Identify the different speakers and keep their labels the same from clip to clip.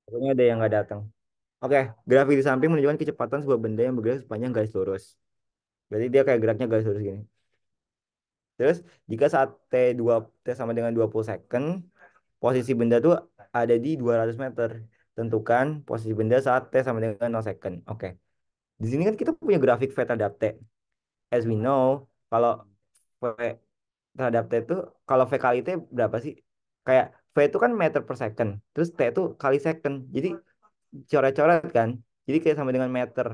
Speaker 1: Pokoknya ada yang nggak datang. Oke, grafik di samping menunjukkan kecepatan sebuah benda yang bergerak sepanjang garis lurus. Berarti dia kayak geraknya garis lurus gini. Terus, jika saat T sama dengan 20 second, posisi benda tuh ada di 200 meter. Tentukan posisi benda saat T sama dengan 0 second. Oke. Di sini kan kita punya grafik V terhadap T. As we know, kalau V terhadap T itu, kalau V kali T berapa sih? Kayak V itu kan meter per second. Terus T itu kali second. Jadi coret-coret kan. Jadi kayak sama dengan meter.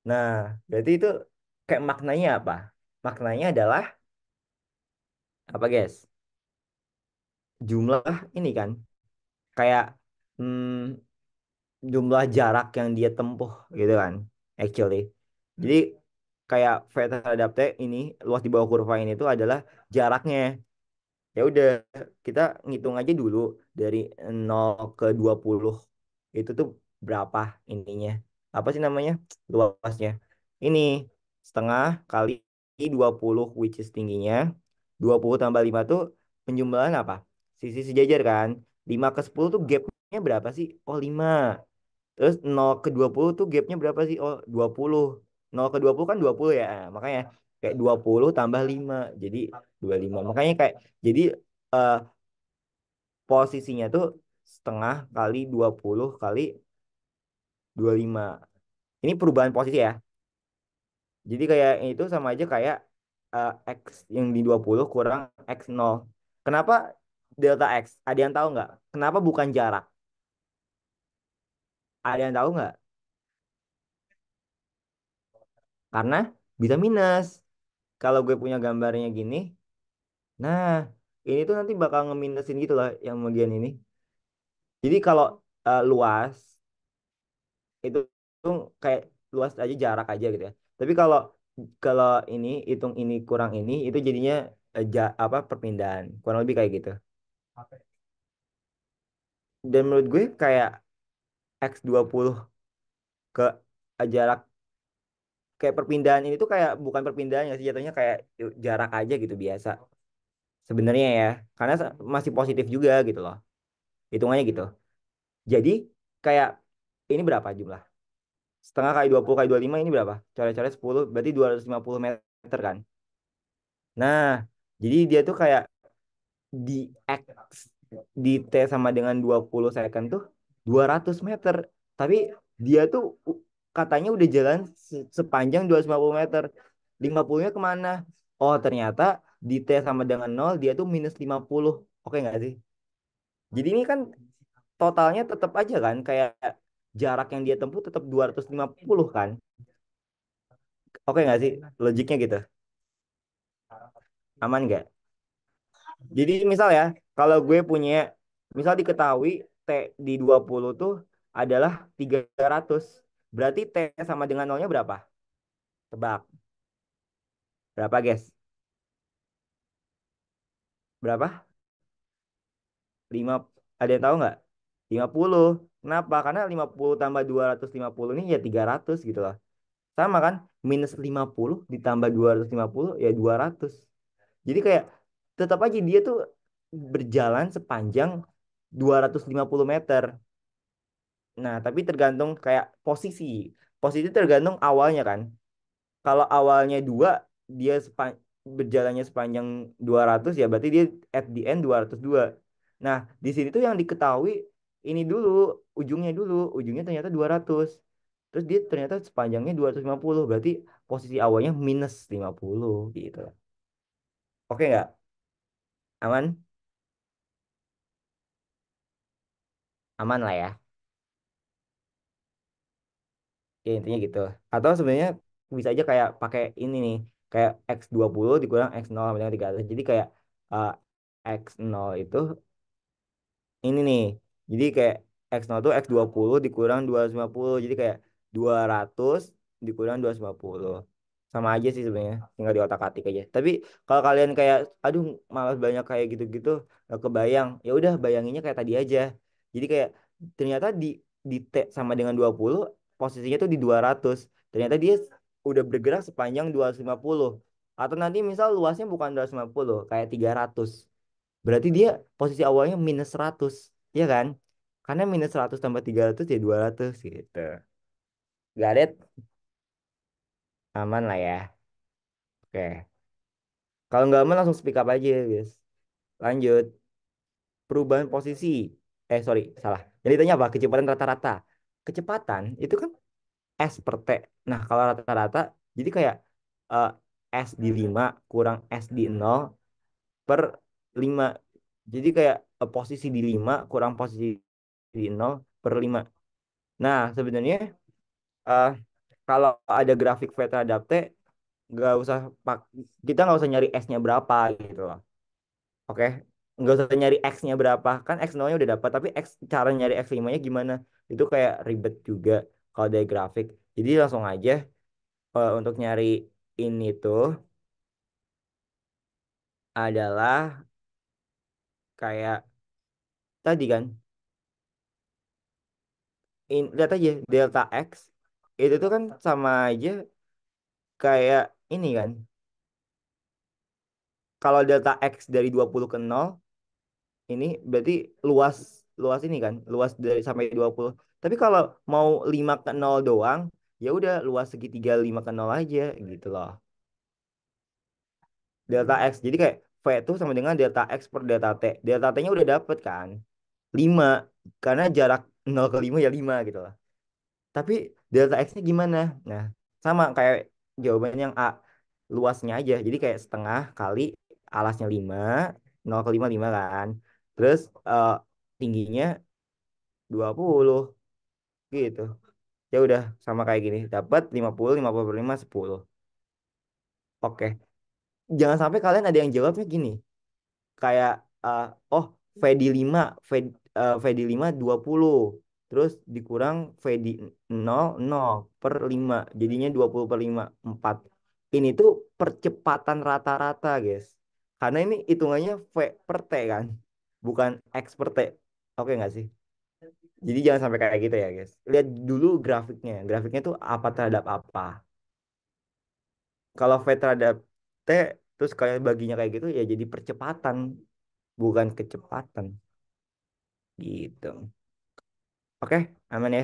Speaker 1: Nah, berarti itu kayak maknanya apa? Maknanya adalah apa, guys? Jumlah ini kan kayak jumlah jarak yang dia tempuh gitu kan, actually. Jadi kayak V terhadap T ini luas di bawah kurva ini itu adalah jaraknya. Ya udah, kita ngitung aja dulu dari 0 ke 20 itu tuh berapa ininya, apa sih namanya, luasnya ini setengah kali 20, which is tingginya 20 tambah 5 tuh penjumlahan apa, sisi sejajar kan. 5 ke 10 tuh gapnya berapa sih? Oh, 5. Terus 0 ke 20 tuh gapnya berapa sih? Oh, 20. 0 ke 20 kan 20 ya. Makanya kayak 20 tambah 5. Jadi 25. Makanya kayak jadi eh, posisinya tuh setengah kali 20 kali 25. Ini perubahan posisi ya. Jadi kayak itu sama aja kayak X yang di 20 kurang X0. Kenapa delta X? Ada yang tahu nggak? Kenapa bukan jarak? Ada yang tahu nggak? Karena bisa minus. Kalau gue punya gambarnya gini, nah, ini tuh nanti bakal ngeminusin gitu loh yang bagian ini. Jadi kalau luas itu tuh kayak luas aja jarak aja gitu ya. Tapi kalau kalau ini hitung ini kurang ini itu jadinya apa, perpindahan. Kurang lebih kayak gitu. Dan menurut gue kayak X20 ke jarak kayak perpindahan ini tuh kayak bukan perpindahan ya sih, jatuhnya kayak jarak aja gitu biasa. Sebenarnya ya, karena masih positif juga gitu loh. Hitungannya gitu. Jadi kayak ini berapa jumlah? Setengah kali 20 kali 25 ini berapa? Coret-coret 10 berarti 250 meter kan? Nah, jadi dia tuh kayak di X di T sama dengan 20 second tuh 200 meter. Tapi dia tuh katanya udah jalan sepanjang 250 meter. 50-nya kemana? Oh, ternyata di T sama dengan 0 dia tuh minus 50. Oke nggak sih? Jadi ini kan totalnya tetap aja kan kayak jarak yang dia tempuh tetap 250 kan. Oke nggak sih? Logiknya gitu. Aman nggak? Jadi misal ya, kalau gue punya, misal diketahui T di 20 tuh adalah 300. Berarti T sama dengan nolnya berapa? Tebak. Berapa, guys? Berapa? 5. Ada yang tahu nggak? 50. Kenapa? Karena 50 tambah 250 ini ya 300 gitu loh. Sama kan? Minus 50 ditambah 250 ya 200. Jadi kayak tetap aja dia tuh berjalan sepanjang 250 meter. Nah, tapi tergantung kayak posisi. Posisi tergantung awalnya kan. Kalau awalnya 2, dia berjalannya sepanjang 200 ya berarti dia at the end 202. Nah, di sini tuh yang diketahui ini dulu, ujungnya dulu. Ujungnya ternyata 200. Terus dia ternyata sepanjangnya 250. Berarti posisi awalnya minus 50 gitu. Oke nggak? Aman? Aman lah ya. Ya intinya gitu. Atau sebenarnya bisa aja kayak pakai ini nih, kayak X20 dikurang X0 sama dengan 300. Jadi kayak uh, X0 itu ini nih. Jadi kayak X0 tuh X20 dikurang 250. Jadi kayak 200 dikurang 250. Sama aja sih sebenarnya. Tinggal di otak-atik aja. Tapi kalau kalian kayak aduh malas banyak kayak gitu-gitu gak kebayang. Ya udah bayanginnya kayak tadi aja. Jadi kayak ternyata di T sama dengan 20 posisinya tuh di 200. Ternyata dia udah bergerak sepanjang 250. Atau nanti misal luasnya bukan 250 kayak 300. Berarti dia posisi awalnya minus 100, ya kan? Karena minus 100 tambah 300 ya 200 gitu. Got it? Aman lah ya. Oke. Kalau nggak aman langsung speak up aja, guys. Lanjut. Perubahan posisi. Sorry, salah. Jadi ditanya apa? Kecepatan rata-rata. Kecepatan itu kan S per T. Nah, kalau rata-rata, jadi kayak eh, S di 5 kurang S di 0 per 5. Jadi kayak posisi di 5 kurang posisi di 0 per 5. Nah, sebenarnya eh, kalau ada grafik V terhadap T, nggak usah pak kita nggak usah nyari X-nya berapa gitu loh. Oke, nggak usah nyari X-nya berapa. Kan X 0-nya udah dapat, tapi cara nyari X 5-nya gimana? Itu kayak ribet juga kalau dari grafik. Jadi langsung aja untuk nyari ini tuh adalah kayak tadi kan, lihat aja delta X itu tuh kan sama aja kayak ini kan. Kalau delta X dari 20 ke 0 ini berarti luas luas ini kan, luas dari sampai 20. Tapi kalau mau 5 ke 0 doang, ya udah luas segitiga 5 ke 0 aja gitu loh. Delta X. Jadi kayak V itu sama dengan delta X per delta T. Delta T-nya udah dapet kan. 5 karena jarak 0 ke 5 ya 5 gitu loh. Tapi delta X-nya gimana? Nah, sama kayak jawaban yang A. Luasnya aja. Jadi kayak setengah kali alasnya 5, 0 ke 5 5 kan. Terus tingginya 20 gitu. Ya udah sama kayak gini. Dapat 50 per 5 10. Oke. Jangan sampai kalian ada yang jawabnya gini. Kayak eh, oh V di 5 V di 5 20 terus dikurang V di 0 per 5 jadinya 20 per 5 4. Ini tuh percepatan rata-rata guys, karena ini hitungannya V per T kan, bukan X per T. Oke nggak sih? Jadi jangan sampai kayak gitu ya guys, lihat dulu grafiknya tuh apa terhadap apa. Kalau V terhadap T terus kalian baginya kayak gitu ya jadi percepatan bukan kecepatan gitu. Oke, aman ya.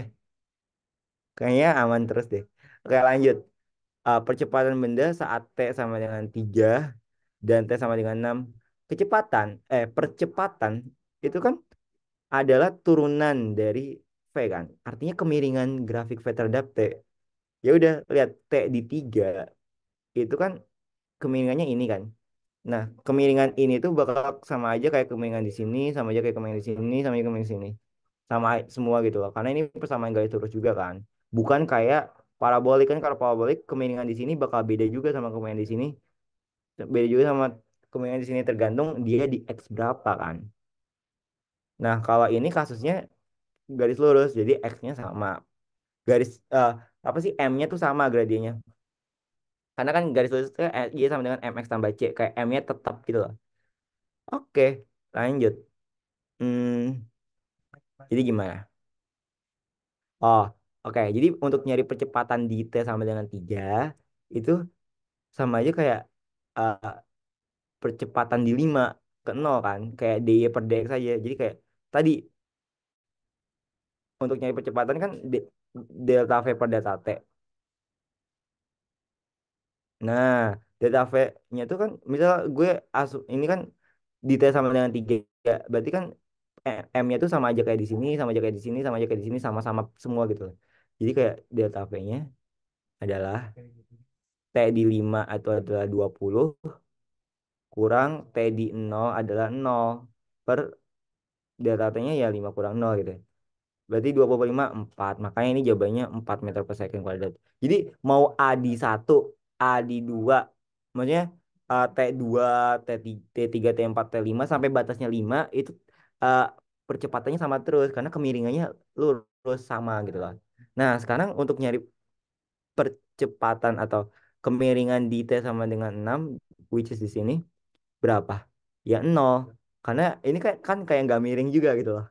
Speaker 1: Kayaknya aman terus deh. Oke, lanjut. Percepatan benda saat T sama dengan 3 dan T sama dengan 6. Percepatan itu kan adalah turunan dari V kan. Artinya kemiringan grafik V terhadap T. Ya udah, lihat T di 3 itu kan kemiringannya ini kan. Nah, kemiringan ini tuh bakal sama aja kayak kemiringan di sini, sama aja kayak kemiringan di sini, sama aja kemiringan di sini. Sama semua gitu loh. Karena ini persamaan garis lurus juga kan. Bukan kayak parabolik kan, kalau parabolik kemiringan di sini bakal beda juga sama kemiringan di sini. Beda juga sama kemiringan di sini tergantung dia di X berapa kan. Nah, kalau ini kasusnya garis lurus, jadi X-nya sama. Garis apa sih M-nya tuh sama gradiennya. Karena kan garis lurus itu Y sama dengan MX tambah C. Kayak M-nya tetap gitu loh. Oke, lanjut. Hmm, jadi gimana? Oh, oke. Jadi untuk nyari percepatan di T sama dengan 3 itu sama aja kayak eh, percepatan di 5 ke 0 kan. Kayak DY per DX saja. Jadi kayak tadi untuk nyari percepatan kan delta V per delta T. Nah, delta V-nya itu kan misal gue ini kan di T sama dengan 3. Berarti kan M-nya tuh sama aja kayak di sini, sama aja kayak di sini, sama aja kayak di sini, sama-sama semua gitu loh. Jadi kayak delta V-nya adalah T di 5 atau adalah 20 kurang T di 0 adalah 0 per delta T-nya ya 5 kurang 0 gitu. Berarti 25 4. Makanya ini jawabannya 4 meter per second kuadrat. Jadi mau A di 1, A di 2, maksudnya T2, T3, T4, T5 sampai batasnya 5 itu eh, percepatannya sama terus karena kemiringannya lurus sama gitu loh. Nah, sekarang untuk nyari percepatan atau kemiringan di T sama dengan 6, which is di sini berapa? Ya 0. Karena ini kan kayak nggak miring juga gitu loh.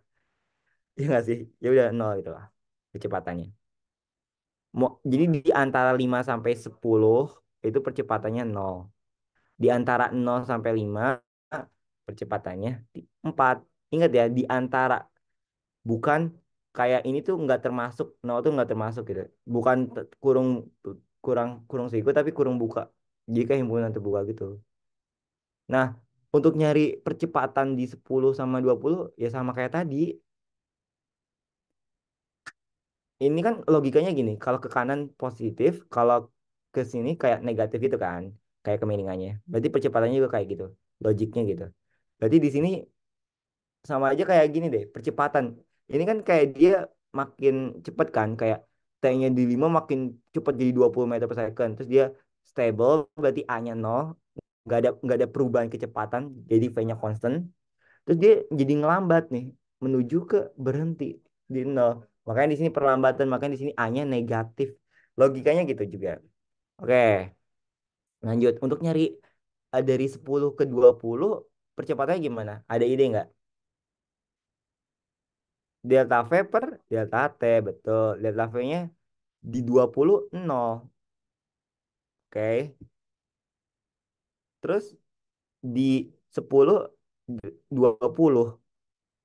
Speaker 1: Iya nggak sih? Ya udah 0 gitu lah kecepatannya. Jadi di antara 5 sampai 10 itu percepatannya 0. Di antara 0 sampai 5 percepatannya 4. Ingat ya, di antara bukan kayak ini tuh nggak termasuk, nol tuh nggak termasuk gitu. Bukan kurung kurang kurung siku tapi kurung buka. Jika himpunan terbuka gitu. Nah, untuk nyari percepatan di 10 sama 20 ya sama kayak tadi. Ini kan logikanya gini, kalau ke kanan positif, kalau ke sini kayak negatif gitu kan, kayak kemiringannya. Berarti percepatannya juga kayak gitu, logiknya gitu. Berarti di sini sama aja kayak gini deh, percepatan. Ini kan kayak dia makin cepet kan, kayak T-nya di 5 makin cepet jadi 20 meter per second. Terus dia stable, berarti A-nya 0, nggak ada perubahan kecepatan, jadi V-nya constant. Terus dia jadi ngelambat nih, menuju ke berhenti di 0. Makanya di sini perlambatan, makanya di sini A-nya negatif. Logikanya gitu juga. Oke, lanjut. Untuk nyari dari 10 ke 20 percepatannya gimana? Ada ide nggak? Delta V per delta T, betul. Delta V-nya di 20 nol. Oke. Terus di 10 20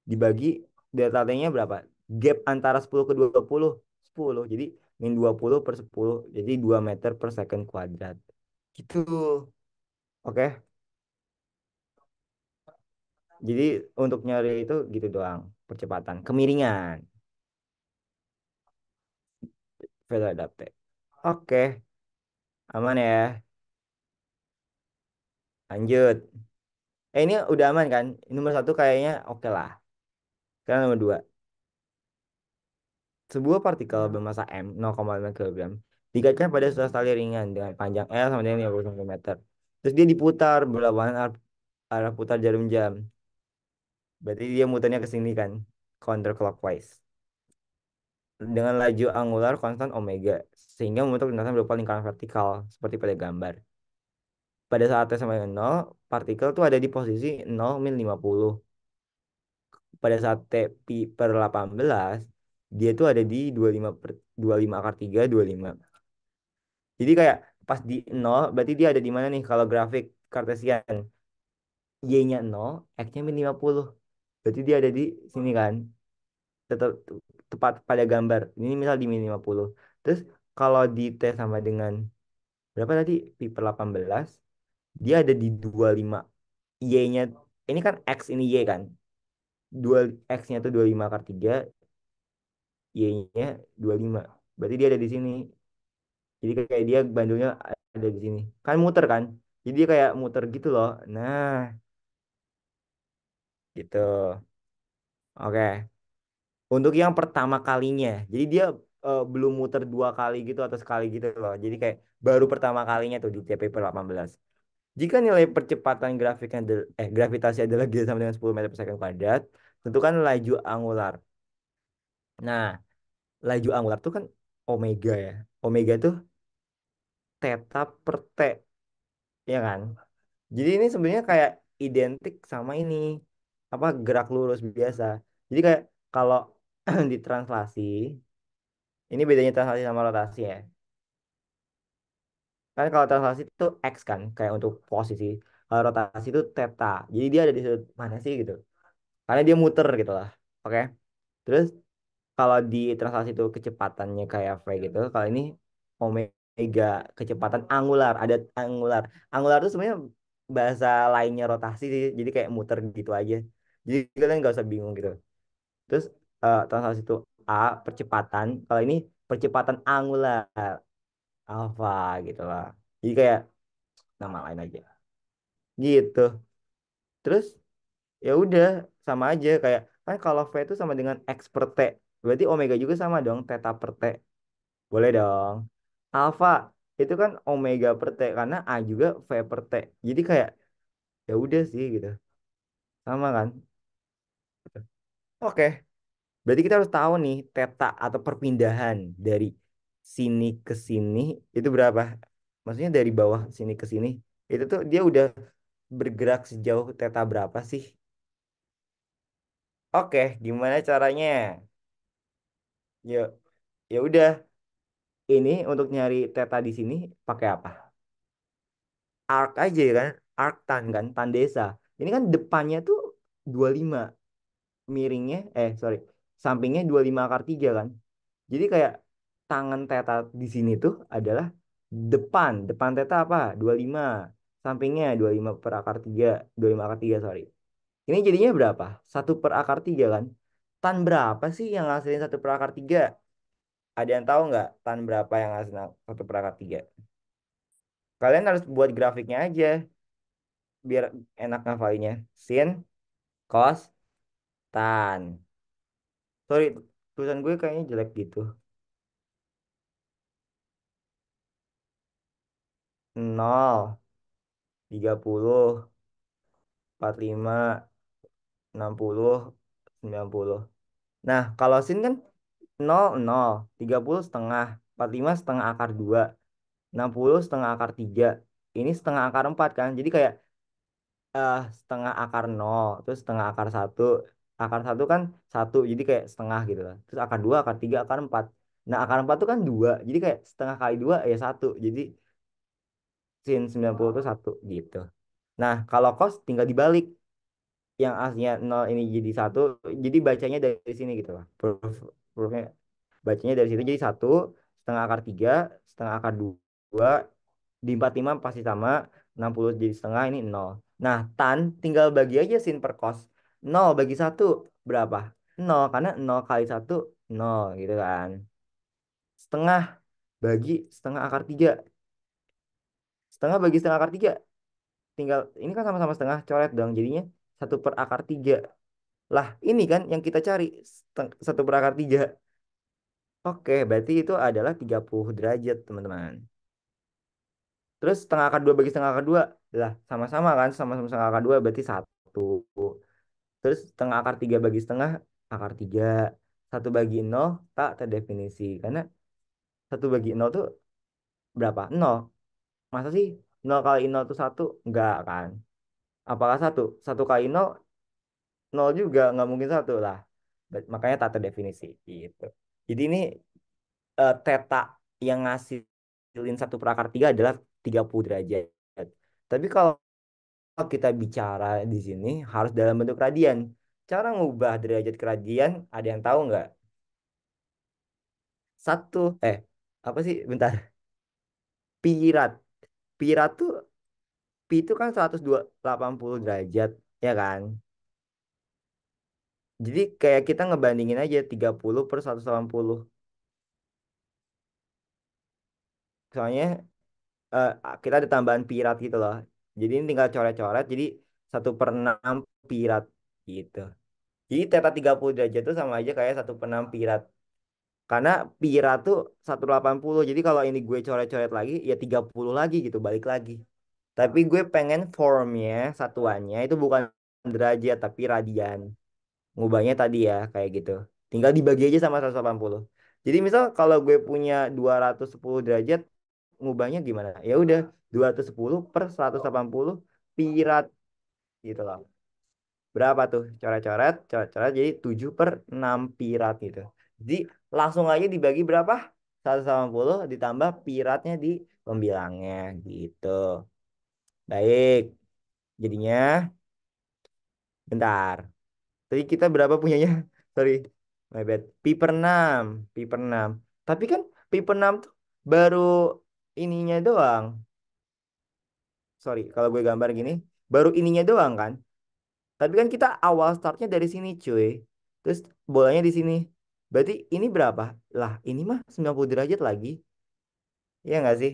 Speaker 1: dibagi delta T-nya berapa? Gap antara 10 ke 20 10. Jadi min 20 per 10. Jadi 2 meter per second kuadrat. Gitu. Oke. Jadi untuk nyari itu gitu doang. Percepatan. Kemiringan. Vector adapted. Oke. Aman ya. Lanjut. Ini udah aman kan? Nomor satu kayaknya oke lah. Sekarang nomor dua. Sebuah partikel bermasa M 0,5 kilogram dikaitkan pada sebuah tali ringan dengan panjang L sama dengan 50 cm. Terus dia diputar berlawanan arah putar jarum jam. Berarti dia muternya ke sini kan, counterclockwise. Dengan laju angular konstan omega, sehingga membentuk lintasan berupa lingkaran vertikal, seperti pada gambar. Pada saat T sama dengan 0, partikel tuh ada di posisi 0 min 50. Pada saat T pi per 18, dia tuh ada di 25 per 25 akar 3, 25. Jadi kayak pas di 0, berarti dia ada di mana nih kalau grafik Cartesian? Y-nya 0, X-nya min 50. Berarti dia ada di sini kan. Tetap tepat pada gambar. Ini misal di min 50. Terus kalau di T sama dengan berapa tadi? Pi per 18, dia ada di 25. Y-nya ini kan X ini Y kan. Dua X-nya tuh 25 akar 3, Y-nya 25. Berarti dia ada di sini. Jadi kayak dia bandulnya ada di sini. Kan muter kan? Jadi dia kayak muter gitu loh. Nah, gitu. Oke. Untuk yang pertama kalinya. Jadi dia belum muter dua kali gitu atau sekali gitu loh. Jadi kayak baru pertama kalinya tuh di TP per 18. Jika nilai percepatan gravitasi adalah G sama dengan 10 meter per second kuadrat, tentukan laju angular. Nah, laju angular tuh kan omega ya. Omega tuh theta per T, ya kan? Jadi ini sebenarnya kayak identik sama ini apa gerak lurus biasa. Jadi kayak kalau ditranslasi, ini bedanya translasi sama rotasi ya. Kan kalau translasi itu X kan, kayak untuk posisi. Kalau rotasi itu theta. Jadi dia ada di sudut mana sih gitu. Karena dia muter gitu lah. Oke. Terus kalau di translasi itu kecepatannya kayak V gitu. Kalau ini omega kecepatan angular. Ada angular. Angular itu sebenarnya bahasa lainnya rotasi sih. Jadi kayak muter gitu aja. Jadi kalian nggak usah bingung gitu. Terus translasi itu A percepatan. Kalau ini percepatan angular alfa gitu lah. Jadi kayak nama lain aja. Gitu. Terus ya udah sama aja kayak kan kalau V itu sama dengan X per T. Berarti omega juga sama dong, theta per T. Boleh dong. Alpha itu kan omega per T karena A juga V per T. Jadi kayak ya udah sih gitu. Sama kan? Oke. Berarti kita harus tahu nih theta atau perpindahan dari sini ke sini itu berapa? Maksudnya dari bawah sini ke sini itu tuh dia udah bergerak sejauh theta berapa sih? Oke, gimana caranya? Ya, ya udah. Ini untuk nyari theta di sini pakai apa? Arc aja ya kan? Arc tan kan, tan desa. Ini kan depannya tuh 25 miringnya, sorry. sampingnya 25 akar 3 kan. Jadi kayak tangan teta di sini tuh adalah depan teta apa? 25. Sampingnya 25 per akar 3, 25 akar 3 sorry. Ini jadinya berapa? 1/akar 3 kan? Tan berapa sih yang ngasilin 1/akar 3? Ada yang tahu nggak tan berapa yang ngasilin 1/akar 3? Kalian harus buat grafiknya aja biar enak ngafalinnya. Sin, cos, tan. Sorry, tulisan gue kayaknya jelek gitu. 0, 30, 45, 60, 90. Nah, kalau sin kan 0, 0, 30 setengah, 45 setengah akar 2, 60 setengah akar 3. Ini setengah akar 4 kan. Jadi kayak setengah akar 0, terus setengah akar 1. Akar 1 kan 1, jadi kayak setengah gitu lah. Terus akar 2, akar 3, akar 4. Nah, akar 4 itu kan 2, jadi kayak setengah kali 2 ya 1. Jadi sin 90 itu 1 gitu. Nah, kalau cos tinggal dibalik. Yang aslinya 0 ini jadi 1, jadi bacanya dari sini gitu lah. Proofnya bacanya dari situ jadi 1, setengah akar 3, setengah akar 2, di 45 pasti sama, 60 jadi setengah ini 0. Nah, tan tinggal bagi aja sin per cos. 0 bagi 1 berapa? 0, karena 0 kali 1 0 gitu kan. Setengah bagi setengah akar 3. Setengah bagi setengah akar 3. Tinggal, ini kan sama-sama setengah, coret dong. Jadinya 1/akar 3. Lah, ini kan yang kita cari, 1/akar 3. Oke, berarti itu adalah 30 derajat, teman-teman. Terus setengah akar 2 bagi setengah akar 2. Lah, sama-sama kan, sama-sama setengah akar 2 berarti 1. Terus setengah akar 3 bagi setengah akar 3. 1/0 tak terdefinisi. Karena 1/0 tuh berapa? 0. Masa sih 0 kali 0 tuh 1? Enggak kan. Apakah 1? 1 kali 0, 0 juga. Nggak mungkin 1 lah. Makanya tak terdefinisi. Gitu. Jadi ini theta yang ngasilin 1/akar 3 adalah 30 derajat. Tapi kalau kita bicara di sini harus dalam bentuk radian. Cara ngubah derajat ke radian, ada yang tahu nggak? Satu, apa sih? Bentar. Pirat. Pirat tuh, pi itu kan 180 derajat, ya kan? Jadi kayak kita ngebandingin aja 30 per 180. Soalnya eh, kita ada tambahan pirat gitu loh. Jadi ini tinggal coret-coret, jadi 1/6 pirat gitu. Jadi theta 30 derajat itu sama aja kayak 1/6 pirat. Karena pirat tuh 180. Jadi kalau ini gue coret-coret lagi, ya 30 lagi gitu, balik lagi. Tapi gue pengen formnya, satuannya itu bukan derajat, tapi radian. Ngubahnya tadi ya, kayak gitu. Tinggal dibagi aja sama 180. Jadi misal kalau gue punya 210 derajat, ngubahnya gimana? Ya udah, 210 per 180 pirat gitu loh. Berapa tuh? Coret-coret, coret-coret jadi 7/6 pirat gitu. Jadi langsung aja dibagi berapa? 180 ditambah piratnya di pembilangnya gitu. Baik, jadinya bentar. Tadi kita berapa punyanya? Sorry, my bad. Pi/6, pi/6. Tapi kan pi/6 tuh baru ininya doang. Sorry, kalau gue gambar gini, baru ininya doang kan? Tapi kan kita awal startnya dari sini cuy. Terus bolanya di sini. Berarti ini berapa? Lah ini mah 90 derajat lagi. Iya nggak sih?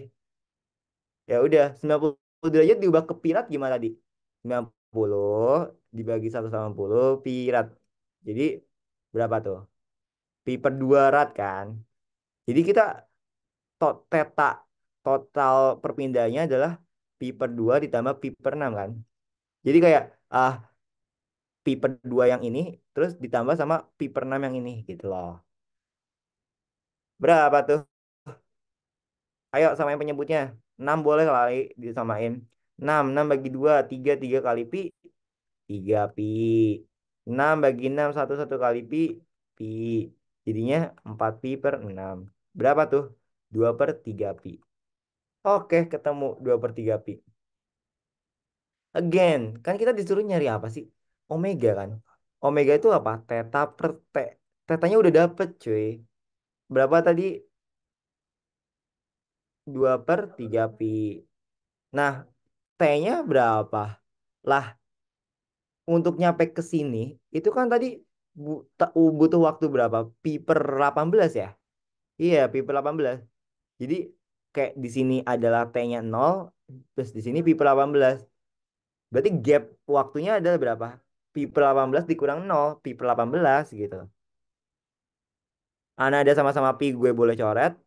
Speaker 1: Ya udah 90 derajat diubah ke pirat gimana tadi? 90 dibagi 180 pirat. Jadi berapa tuh? Pi/2 rad kan? Jadi kita theta total perpindahannya adalah pi/2 ditambah pi/6 kan? Jadi kayak ah pi/2 yang ini terus ditambah sama pi/6 yang ini gitu loh. Berapa tuh? Ayo samain penyebutnya. 6 boleh kali disamain. 6, 6 bagi 2, 3, 3 kali pi, 3 pi. 6 bagi 6, 1, 1 kali pi, pi. Jadinya 4 pi/6. Berapa tuh? 2/3 pi. Oke, ketemu 2/3 pi. Again, kan kita disuruh nyari apa sih? Omega kan. Omega itu apa? Theta per T. Tetanya udah dapet cuy. Berapa tadi? 2/3 pi. Nah, T-nya berapa? Lah, untuk nyampe ke sini, itu kan tadi butuh waktu berapa? Pi/18 ya? Iya, pi/18. Jadi, kayak di sini adalah T-nya 0, terus di sini pi/18. Berarti gap waktunya adalah berapa? Pi/18 dikurang 0, pi/18 gitu. Ada sama-sama pi gue boleh coret.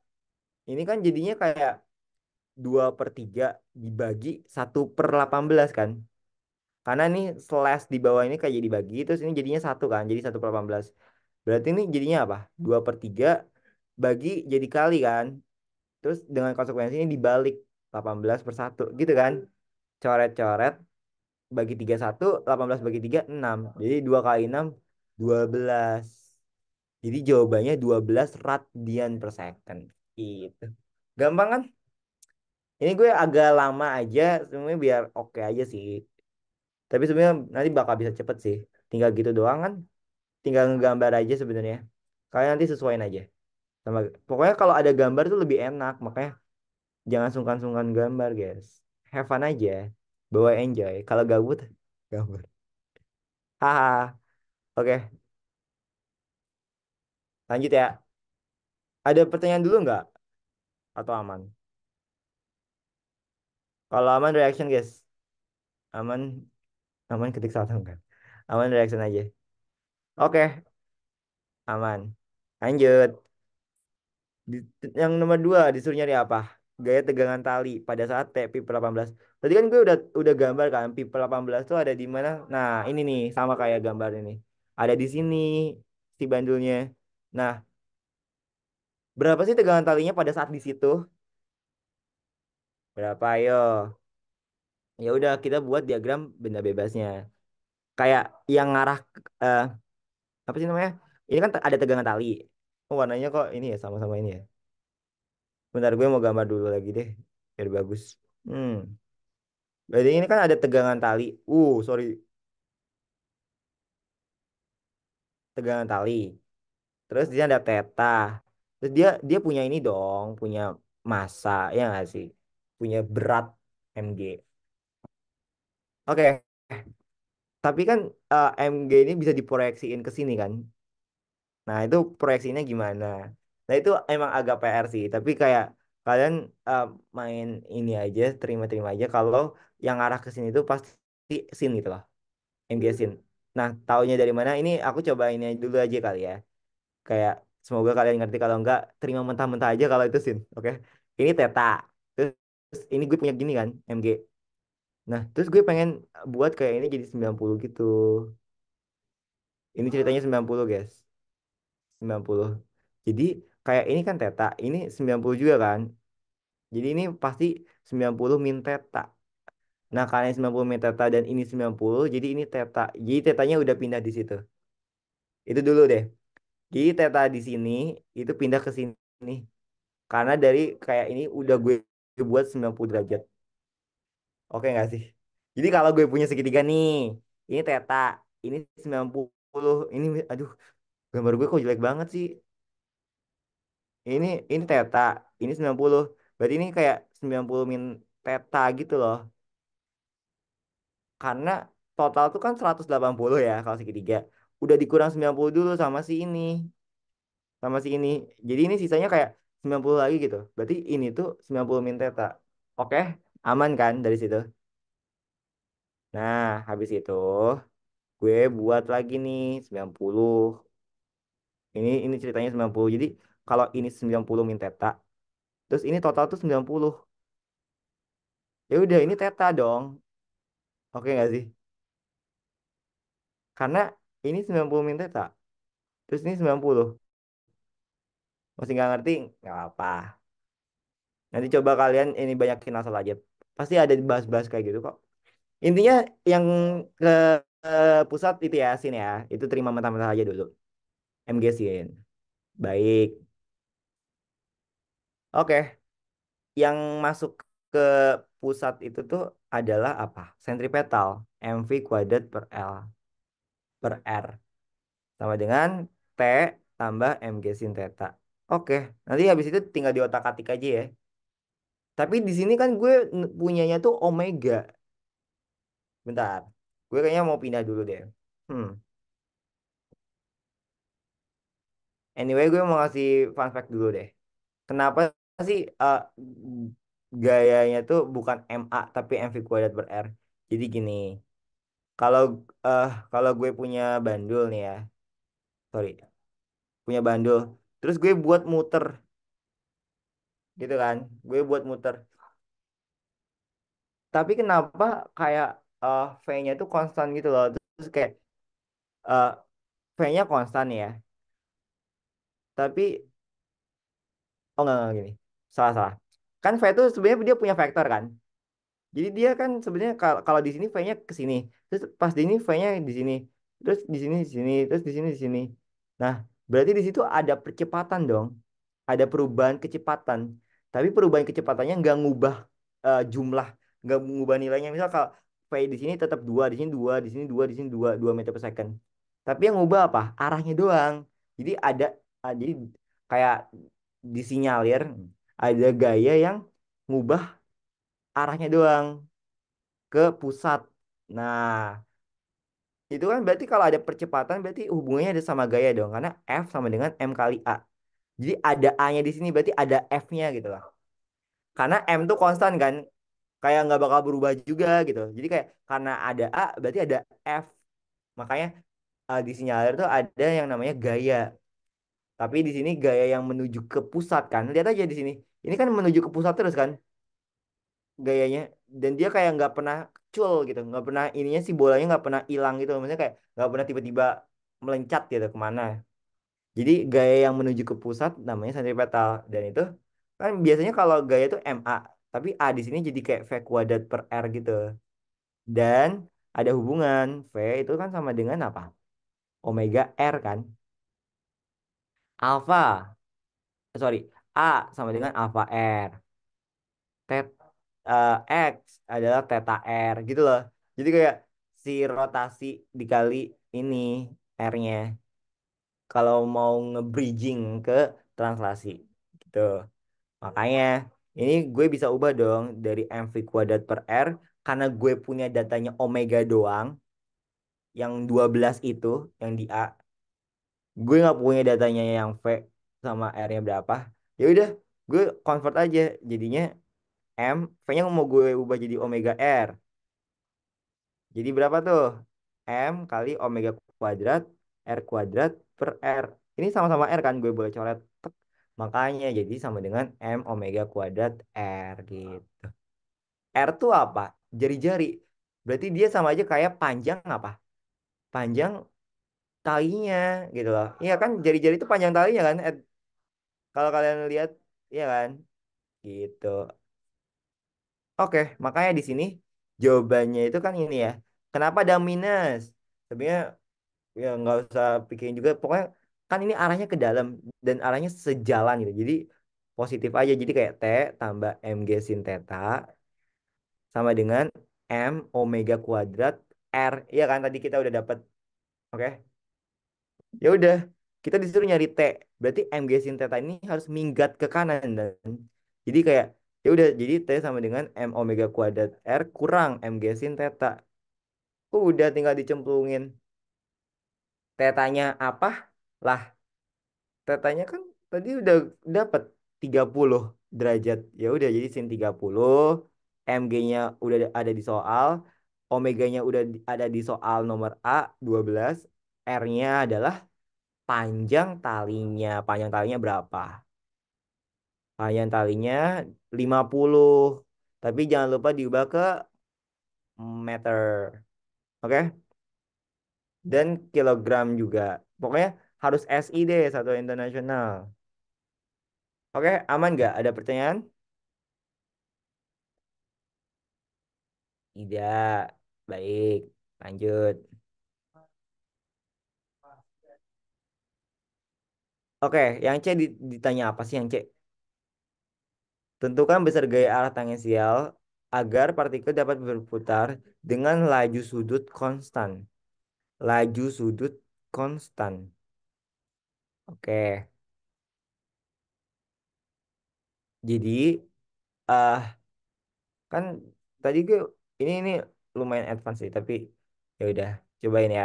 Speaker 1: Ini kan jadinya kayak 2/3 dibagi 1/18 kan. Karena ini slash di bawah ini kayak jadi bagi, terus ini jadinya satu kan, jadi 1/18. Berarti ini jadinya apa? 2/3 bagi jadi kali kan. Terus dengan konsekuensi ini dibalik 18/1 gitu kan. Coret-coret bagi 3 1, 18 bagi 3 6. Jadi 2 kali 6 12. Jadi jawabannya 12 radian per second. Gitu. Gampang kan? Ini gue agak lama aja, sebenarnya biar oke aja sih. Tapi sebenarnya nanti bakal bisa cepet sih. Tinggal gitu doang kan. Tinggal ngegambar aja sebenarnya. Kalian nanti sesuaiin aja. Sama, pokoknya kalau ada gambar tuh lebih enak. Makanya jangan sungkan-sungkan gambar guys. Have fun aja. Bawa enjoy. Kalau gabut, gambar. Haha. Oke, lanjut ya. Ada pertanyaan dulu nggak? Atau aman? Kalau aman reaction guys. Aman, aman ketik satu enggak? Aman reaction aja. Oke, aman. Lanjut. Yang nomor 2 disuruh nyari apa? Gaya tegangan tali pada saat P/18. Tadi kan gue udah gambar kan P/18 tuh ada di mana? Nah, ini nih sama kayak gambar ini. Ada di sini si bandulnya. Nah, berapa sih tegangan talinya pada saat di situ? Berapa? Ayo. Ya udah kita buat diagram benda bebasnya. Kayak yang ngarah eh, apa sih namanya? Ini kan ada tegangan tali. Oh, warnanya kok ini ya sama-sama ini ya. Bentar gue mau gambar dulu lagi deh biar bagus. Hmm. Berarti ini kan ada tegangan tali. Sorry, tegangan tali. Terus dia ada teta. Terus dia dia punya ini dong, punya massa, ya nggak sih? Punya berat mg. Oke, tapi kan mg ini bisa diproyeksiin ke sini kan? Nah, itu proyeksinya gimana? Nah, itu emang agak PR sih. Tapi kayak kalian eh, main ini aja, terima-terima aja kalau yang arah ke sini itu pasti sin gitu loh. MG sin. Nah, taunya dari mana? Ini aku coba ini dulu aja kali ya. Kayak semoga kalian ngerti, kalau enggak terima mentah-mentah aja kalau itu sin. Oke. Ini theta. Terus ini gue punya gini kan, MG. Nah, terus gue pengen buat kayak ini jadi 90 gitu. Ini ceritanya 90 guys. 90. Jadi kayak ini kan theta, ini 90 juga kan. Jadi ini pasti 90 min theta. Nah, karena 90 min theta dan ini 90, jadi ini theta. Jadi tetanya udah pindah di situ. Itu dulu deh. Jadi theta di sini itu pindah ke sini. Karena dari kayak ini udah gue buat 90 derajat. Oke nggak sih? Jadi kalau gue punya segitiga nih, ini theta, ini 90, ini aduh, gambar gue kok jelek banget sih. Ini theta, ini 90. Berarti ini kayak 90 min theta gitu loh. Karena total tuh kan 180 ya kalau segitiga. Udah dikurang 90 dulu sama si ini, sama si ini. Jadi ini sisanya kayak 90 lagi gitu. Berarti ini tuh 90 min theta. Oke, aman kan dari situ? Nah, habis itu gue buat lagi nih 90. Ini ceritanya 90. Jadi kalau ini 90 min theta, terus ini total tuh 90. Ya udah ini theta dong. Oke nggak sih? Karena ini 90 min theta, terus ini 90. Masih nggak ngerti? Nggak apa. Nanti coba kalian ini banyakin asal aja. Pasti ada dibahas-bahas kayak gitu kok. Intinya yang ke, ke pusat itu ya, sini ya. Itu terima mentah-mentah aja dulu. MG sin. Baik. Oke. Yang masuk ke pusat itu tuh adalah apa? Sentripetal. MV kuadrat per L per R. Sama dengan T. tambah mg sin theta. Oke, nanti habis itu tinggal diotak-atik aja ya. Tapi di sini kan gue punyanya tuh omega. Bentar, gue kayaknya mau pindah dulu deh. Hmm. Anyway, gue mau ngasih fun fact dulu deh. Kenapa sih gayanya tuh bukan MA tapi MV kuadrat per R? Jadi gini, kalau kalau gue punya bandul nih ya, sorry, punya bandul, terus gue buat muter, gitu kan? Gue buat muter. Tapi kenapa kayak V-nya tuh konstan gitu loh? Terus kayak eh, V-nya konstan ya, tapi enggak gini, salah salah. Kan V itu sebenarnya dia punya vektor kan? Jadi dia kan sebenarnya kalau di sini V-nya ke sini, terus pas di ini V-nya di sini, terus di sini, terus di sini di sini. Nah, berarti di situ ada percepatan dong, ada perubahan kecepatan. Tapi perubahan kecepatannya nggak ngubah jumlah, nggak ngubah nilainya. Misal kalau V di sini tetap dua, di sini dua, di sini dua, di sini dua, 2 meter per second. Tapi yang ngubah apa? Arahnya doang. Jadi jadi kayak disinyalir ada gaya yang ngubah arahnya doang ke pusat. Nah, itu kan berarti kalau ada percepatan berarti hubungannya ada sama gaya dong. Karena F sama dengan M kali A. Jadi ada A-nya di sini berarti ada F-nya gitu lah. Karena M tuh konstan kan. Kayak nggak bakal berubah juga gitu. Jadi kayak karena ada A berarti ada F. Makanya disinyalir tuh ada yang namanya gaya. Tapi di sini gaya yang menuju ke pusat kan. Lihat aja di sini. Ini kan menuju ke pusat terus kan gayanya, dan dia kayak nggak pernah cul gitu, nggak pernah ininya sih bolanya nggak pernah hilang gitu, maksudnya kayak nggak pernah tiba-tiba melencat gitu kemana. Jadi gaya yang menuju ke pusat namanya sentripetal, dan itu kan biasanya kalau gaya itu MA, tapi A di sini jadi kayak V kuadrat per R gitu, dan ada hubungan V itu kan sama dengan apa, omega R kan, alpha sorry, A sama dengan alpha R, tet X adalah theta R gitu loh. Jadi kayak si rotasi dikali ini R-nya. Kalau mau nge-bridging ke translasi gitu. Makanya ini gue bisa ubah dong dari MV kuadrat per R karena gue punya datanya omega doang yang 12 itu yang di A. Gue nggak punya datanya yang V sama R-nya berapa. Ya udah, gue convert aja jadinya M, V-nya mau gue ubah jadi omega R. Jadi berapa tuh? M kali omega kuadrat R kuadrat per R. Ini sama-sama R kan gue boleh coret. Tek. Makanya jadi sama dengan M omega kuadrat R gitu. R tuh apa? Jari-jari. Berarti dia sama aja kayak panjang apa? Panjang talinya gitu loh. Iya kan jari-jari itu panjang talinya kan? Kalau kalian lihat, iya kan? Gitu. Oke, makanya di sini jawabannya itu kan ini ya. Kenapa ada minus? Sebenarnya ya nggak usah pikirin juga, pokoknya kan ini arahnya ke dalam dan arahnya sejalan gitu, jadi positif aja, jadi kayak T tambah mg sin theta sama dengan M omega kuadrat R, iya kan tadi kita udah dapat. Oke, ya udah, kita disuruh nyari T, berarti mg sin theta ini harus minggat ke kanan, dan jadi kayak ya udah, jadi T sama dengan M omega kuadrat R kurang mg sin theta, udah tinggal dicemplungin tetanya apa lah. Tetanya kan tadi udah dapat 30 derajat. Ya udah jadi sin 30, mg-nya udah ada di soal, omeganya udah ada di soal nomor A 12, R-nya adalah panjang talinya. Panjang talinya berapa? Panjang talinya 50. Tapi jangan lupa diubah ke meter. Oke? Dan kilogram juga. Pokoknya harus SI deh, satu internasional. Oke, aman nggak? Ada pertanyaan? Tidak. Baik. Lanjut. Oke, yang C ditanya apa sih yang C? Tentukan besar gaya arah tangensial agar partikel dapat berputar dengan laju sudut konstan. Laju sudut konstan. Oke. Jadi kan tadi gue ini lumayan advance sih, tapi ya udah cobain ya.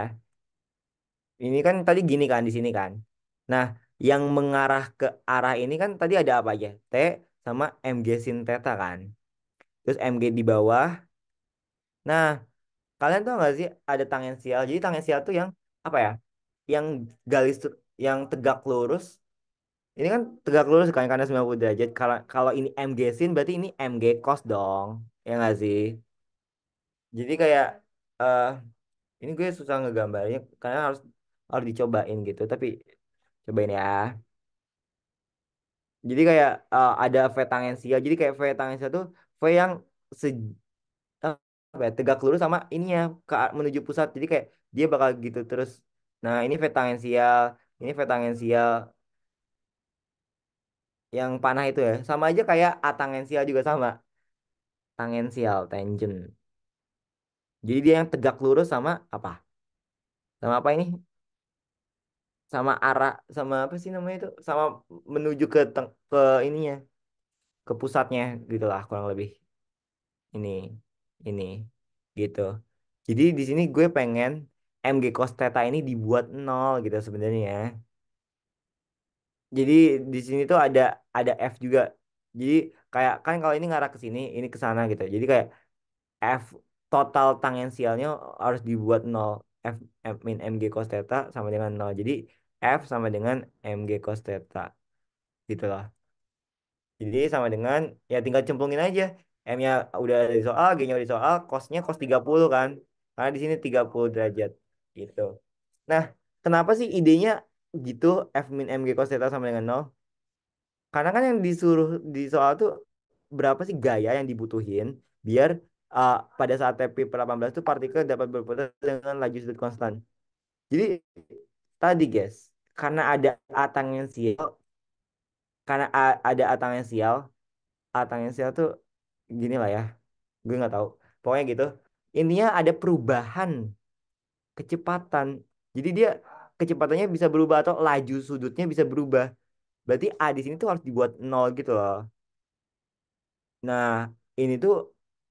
Speaker 1: Ini kan tadi gini kan di sini kan. Nah, yang mengarah ke arah ini kan tadi ada apa aja? T sama Mg sin theta kan. Terus Mg di bawah. Nah, kalian tahu nggak sih ada tangensial. Jadi tangensial tuh yang apa ya? Yang garis yang tegak lurus. Ini kan tegak lurus kan karena 90 derajat. Kalau kalau ini Mg sin berarti ini Mg cos dong. Ya nggak sih? Jadi kayak eh ini gue susah ngegambarnya karena harus harus dicobain gitu. Tapi cobain ya. Jadi kayak ada V tangensial. Jadi kayak V tangensial tuh V yang se apa ya, tegak lurus sama ininya menuju pusat. Jadi kayak dia bakal gitu terus. Nah, ini V tangensial, ini V tangensial yang panah itu ya. Sama aja kayak A tangensial juga sama. Tangensial, tangent. Jadi dia yang tegak lurus sama apa? Sama apa ini? Sama arah sama apa sih namanya itu? Sama menuju ke ke ininya, ke pusatnya gitu lah kurang lebih. Ini ini gitu. Jadi di sini gue pengen MG cos theta ini dibuat nol gitu sebenarnya. Jadi di sini tuh ada F juga. Jadi kayak kan kalau ini ngarah ke sini, ini ke sana gitu. Jadi kayak F total tangensialnya harus dibuat nol. F, F min MG cos theta sama dengan nol. Jadi F sama dengan MG cos theta gitu loh. Jadi sama dengan ya tinggal cemplungin aja. M-nya udah ada di soal, G-nya udah di soal, cos-nya cos 30 kan. Karena di sini 30 derajat gitu. Nah, kenapa sih idenya gitu F min MG cos theta sama dengan nol? Karena kan yang disuruh di soal tuh berapa sih gaya yang dibutuhin biar pada saat TP per 18 tuh partikel dapat berputar dengan laju sudut konstan. Jadi tadi guys, karena ada A tangensial, karena ada A tangensial, A tangensial tuh gini lah ya, gue nggak tahu. Pokoknya gitu. Intinya ada perubahan kecepatan. Jadi dia kecepatannya bisa berubah atau laju sudutnya bisa berubah. Berarti A di sini tuh harus dibuat nol gitu loh. Nah, ini tuh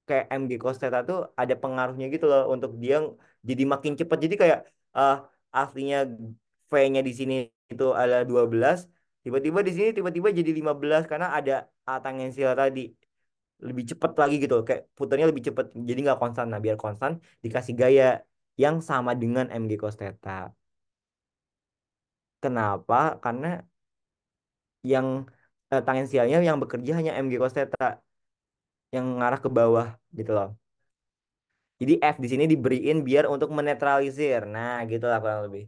Speaker 1: kayak MG cos theta tuh ada pengaruhnya gitu loh untuk dia jadi makin cepat. Jadi kayak eh aslinya V-nya di sini itu ada 12, tiba-tiba di sini tiba-tiba jadi 15 karena ada A tangensial tadi. Lebih cepat lagi gitu kayak putarnya lebih cepat jadi nggak konstan. Nah biar konstan dikasih gaya yang sama dengan mg cos theta. Kenapa? Karena yang tangensialnya yang bekerja hanya mg cos theta yang ngarah ke bawah gitu loh. Jadi F di sini diberiin biar untuk menetralisir. Nah gitu lah kurang lebih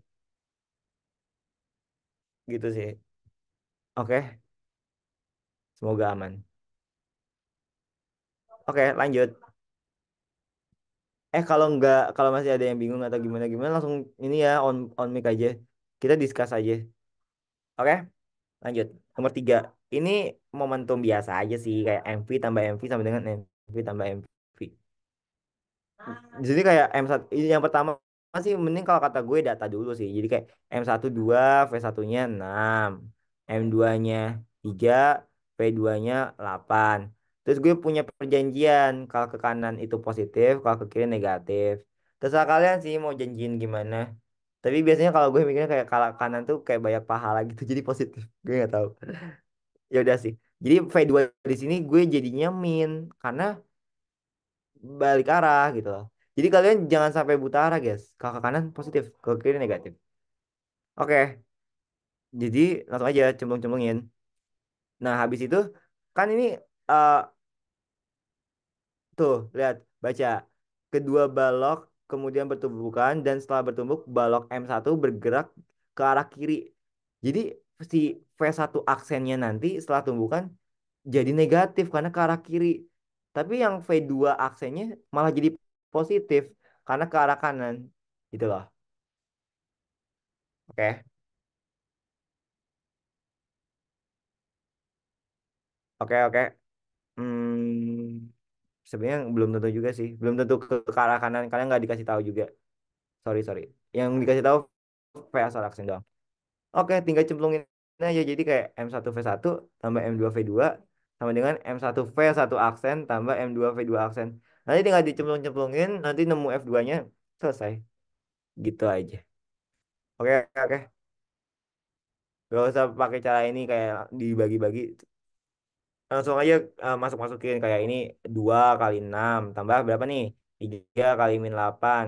Speaker 1: gitu sih. Oke, semoga aman. Oke, lanjut. Kalau nggak kalau masih ada yang bingung atau gimana gimana langsung ini ya on mic aja. Kita discuss aja. Oke? Lanjut. Nomor tiga. Ini momentum biasa aja sih. Kayak MV tambah MV sama dengan MV tambah MV. Jadi kayak M1. Yang pertama sih mending kalau kata gue data dulu sih. Jadi kayak M1 2, V1-nya 6. M2-nya 3, V2-nya 8. Terus gue punya perjanjian. Kalau ke kanan itu positif, kalau ke kiri negatif. Terserah kalian sih mau janjiin gimana. Tapi biasanya kalau gue mikirnya kayak kalau kanan tuh kayak banyak pahala gitu. Jadi positif. Gue nggak tahu. Ya udah sih. Jadi V2 di sini gue jadinya min karena balik arah gitu loh. Jadi kalian jangan sampai buta arah, guys. Kalau ke kanan positif, ke kiri negatif. Oke, jadi langsung aja cemplung-cemplungin. Nah, habis itu kan ini eh tuh, lihat, baca. Kedua balok kemudian bertumbukan dan setelah bertumbuk balok M1 bergerak ke arah kiri. Jadi si V1 aksennya nanti setelah tumbukan jadi negatif karena ke arah kiri. Tapi yang V2 aksennya malah jadi positif karena ke arah kanan. Gitu loh. Oke, oke, oke. Sebenarnya belum tentu juga sih. Belum tentu ke arah kanan. Kalian nggak dikasih tahu juga. Sorry, sorry. Yang dikasih tahu V asal aksen doang. Oke, tinggal cemplungin aja. Jadi kayak M1V1 tambah M2V2 sama dengan M1V1 aksen tambah M2V2 aksen. Nanti tinggal dicemplung-cemplungin, nanti nemu F2-nya, selesai. Gitu aja. Oke, oke. Gak usah pakai cara ini kayak dibagi-bagi. Langsung aja masuk-masukin kayak ini 2 kali 6 tambah berapa nih? 3 kali min 8.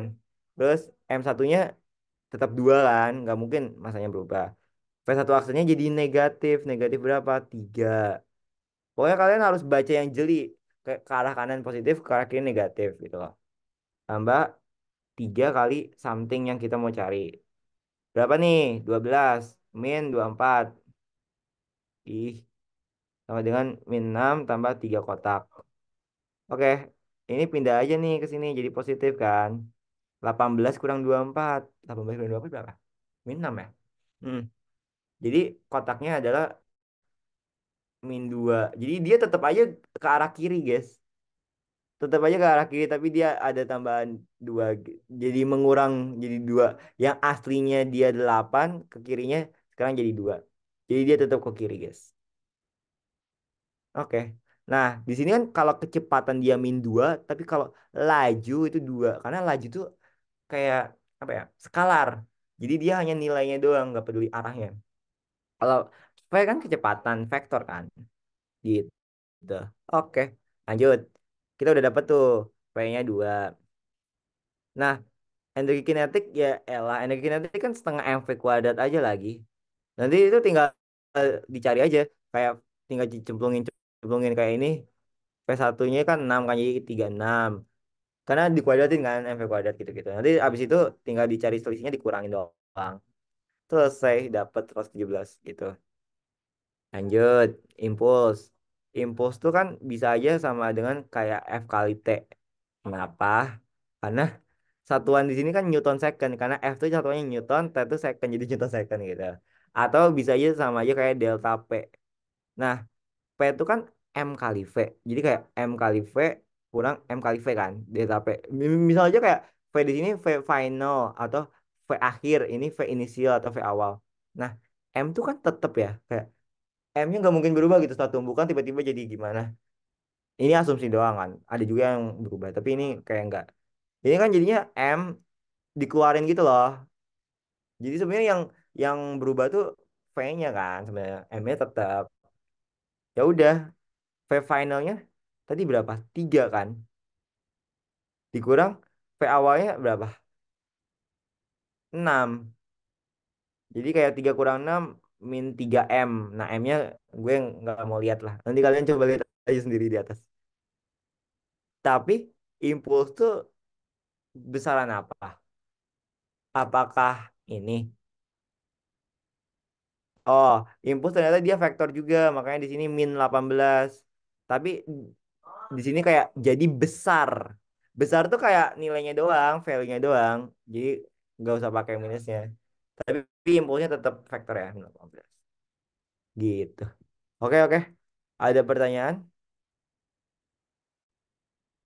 Speaker 1: Terus M1-nya tetap 2 kan? Nggak mungkin masanya berubah. V1 aksennya jadi negatif. Negatif berapa? 3. Pokoknya kalian harus baca yang jeli. Ke arah kanan positif, ke arah kiri negatif gitu loh. Tambah 3 kali something yang kita mau cari. Berapa nih? 12 min 24. Ih, sama dengan min 6 tambah 3 kotak. Oke, ini pindah aja nih ke sini jadi positif kan. 18 kurang 24. 18 kurang 24 berapa? Min 6 ya? Hmm. Jadi kotaknya adalah min 2. Jadi dia tetap aja ke arah kiri, guys. Tetap aja ke arah kiri tapi dia ada tambahan 2. Jadi mengurang jadi 2. Yang aslinya dia 8 ke kirinya sekarang jadi 2. Jadi dia tetap ke kiri, guys. Oke. Nah, di sini kan kalau kecepatan dia min 2, tapi kalau laju itu 2. Karena laju itu kayak apa ya? Skalar. Jadi dia hanya nilainya doang, nggak peduli arahnya. Kalau V kan kecepatan vektor kan. Gitu. Oke. Lanjut. Kita udah dapet tuh V-nya 2. Nah, energi kinetik ya elah. Energi kinetik kan setengah mv kuadrat aja lagi. Nanti itu tinggal dicari aja. Kayak tinggal dicemplungin cemplungin kayak ini. V1-nya kan 6 kan jadi 36. Karena dikuadratin kan mv kuadrat gitu-gitu. Nanti abis itu tinggal dicari selisihnya dikurangin doang. Selesai dapat 117 gitu. Lanjut, impuls. Impuls tuh kan bisa aja sama dengan kayak F kali T. Kenapa? Karena satuan di sini kan Newton second. Karena F itu satuannya Newton, T itu second jadi Newton second gitu. Atau bisa aja sama aja kayak delta P. Nah, P itu kan M kali V. Jadi kayak M kali V kurang M kali V kan. Delta P. Misal aja kayak V di sini V final atau V akhir. Ini V inisial atau V awal. Nah, M itu kan tetap ya. Kayak M-nya nggak mungkin berubah gitu setelah tumbukan tiba-tiba jadi gimana. Ini asumsi doang kan. Ada juga yang berubah. Tapi ini kayak nggak. Ini kan jadinya M dikeluarin gitu loh. Jadi sebenarnya yang berubah tuh V-nya kan sebenarnya. M-nya tetap. Ya udah, V finalnya tadi berapa? 3 kan. Dikurang V awalnya berapa? 6. Jadi kayak 3 kurang 6 min 3 M. Nah, M-nya gue nggak mau lihat lah. Nanti kalian coba lihat aja sendiri di atas. Tapi impuls tuh besaran apa? Apakah ini? Oh, impuls ternyata dia vektor juga, makanya di sini min 18. Tapi di sini kayak jadi besar. Besar tuh kayak nilainya doang, value-nya doang. Jadi nggak usah pakai minusnya. Tapi impulsnya tetap vektor ya, min 18. Gitu. Oke, oke. Ada pertanyaan?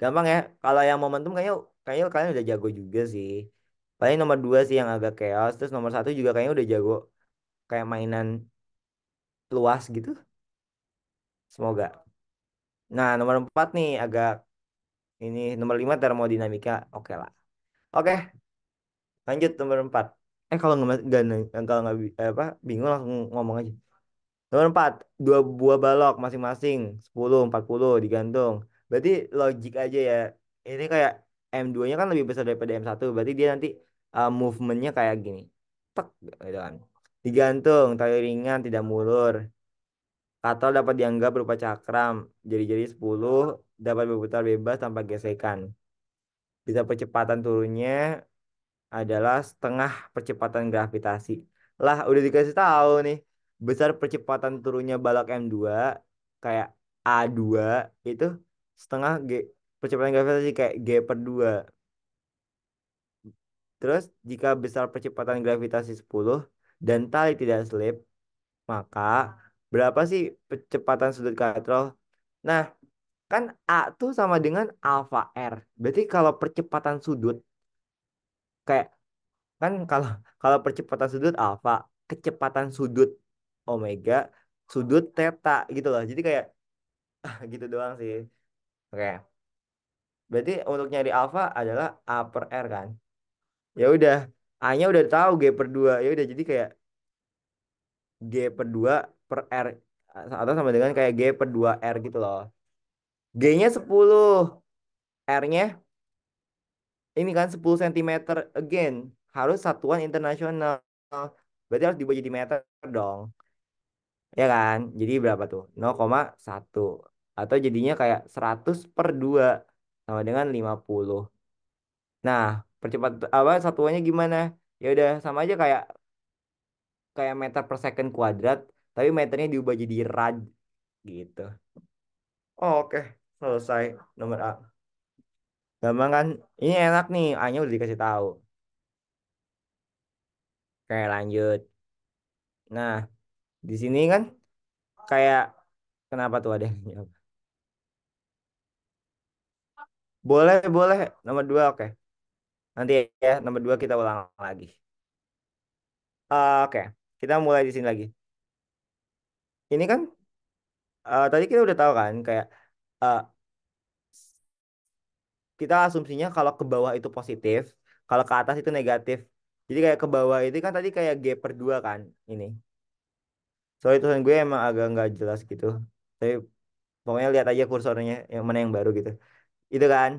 Speaker 1: Gampang ya. Kalau yang momentum kayaknya kayaknya kalian udah jago juga sih. Paling nomor 2 sih yang agak chaos. Terus nomor 1 juga kayaknya udah jago. Kayak mainan luas gitu. Semoga. Nah, nomor 4 nih agak ini nomor 5 termodinamika. Oke lah. Oke, lanjut nomor 4. Kalau kalau nggak apa bingung langsung ngomong aja. Nomor 4, dua buah balok masing-masing 10, 40 digantung. Berarti logik aja ya. Ini kayak M2-nya kan lebih besar daripada M1. Berarti dia nanti movementnya kayak gini. Tek, gitu kan. Digantung, tali ringan, tidak mulur. Atau dapat dianggap berupa cakram. Jadi 10 dapat berputar bebas tanpa gesekan. Bisa percepatan turunnya adalah setengah percepatan gravitasi. Lah, udah dikasih tahu nih. Besar percepatan turunnya balok M2 kayak A2 itu setengah G percepatan gravitasi kayak G/2. Terus jika besar percepatan gravitasi 10 dan tali tidak selip, maka berapa sih percepatan sudut katrol? Nah, kan A tuh sama dengan alfa R. Berarti kalau percepatan sudut kayak kan kalau kalau percepatan sudut alfa, kecepatan sudut omega sudut theta gitu loh. Jadi kayak gitu doang sih. Oke. Berarti untuk nyari alfa adalah A per R kan. Ya udah, A-nya udah tahu G per 2. Ya udah jadi kayak G per 2 per R atau sama dengan kayak G per 2 R gitu loh. G-nya 10, R-nya ini kan 10 cm again. Harus satuan internasional. Berarti harus dibuat jadi meter dong. Ya kan? Jadi berapa tuh? 0,1. Atau jadinya kayak 100 per 2 sama dengan 50. Nah, percepat apa satuannya gimana? Ya udah sama aja kayak kayak meter per second kuadrat, tapi meternya diubah jadi rad gitu. Oh, oke, selesai nomor A. Gampang kan? Ini enak nih, A-nya udah dikasih tahu. Kayak lanjut. Nah, di sini kan kayak kenapa tuh ada? Boleh, boleh. Nomor 2 oke. Nanti ya, nomor 2 kita ulang lagi. Oke, kita mulai di sini lagi. Ini kan tadi kita udah tahu kan kayak eh, kita asumsinya kalau ke bawah itu positif, kalau ke atas itu negatif. Jadi kayak ke bawah itu kan tadi kayak G per 2 kan ini. Soalnya tulisan gue emang agak nggak jelas gitu. Tapi pokoknya lihat aja kursornya yang mana yang baru gitu. Itu kan.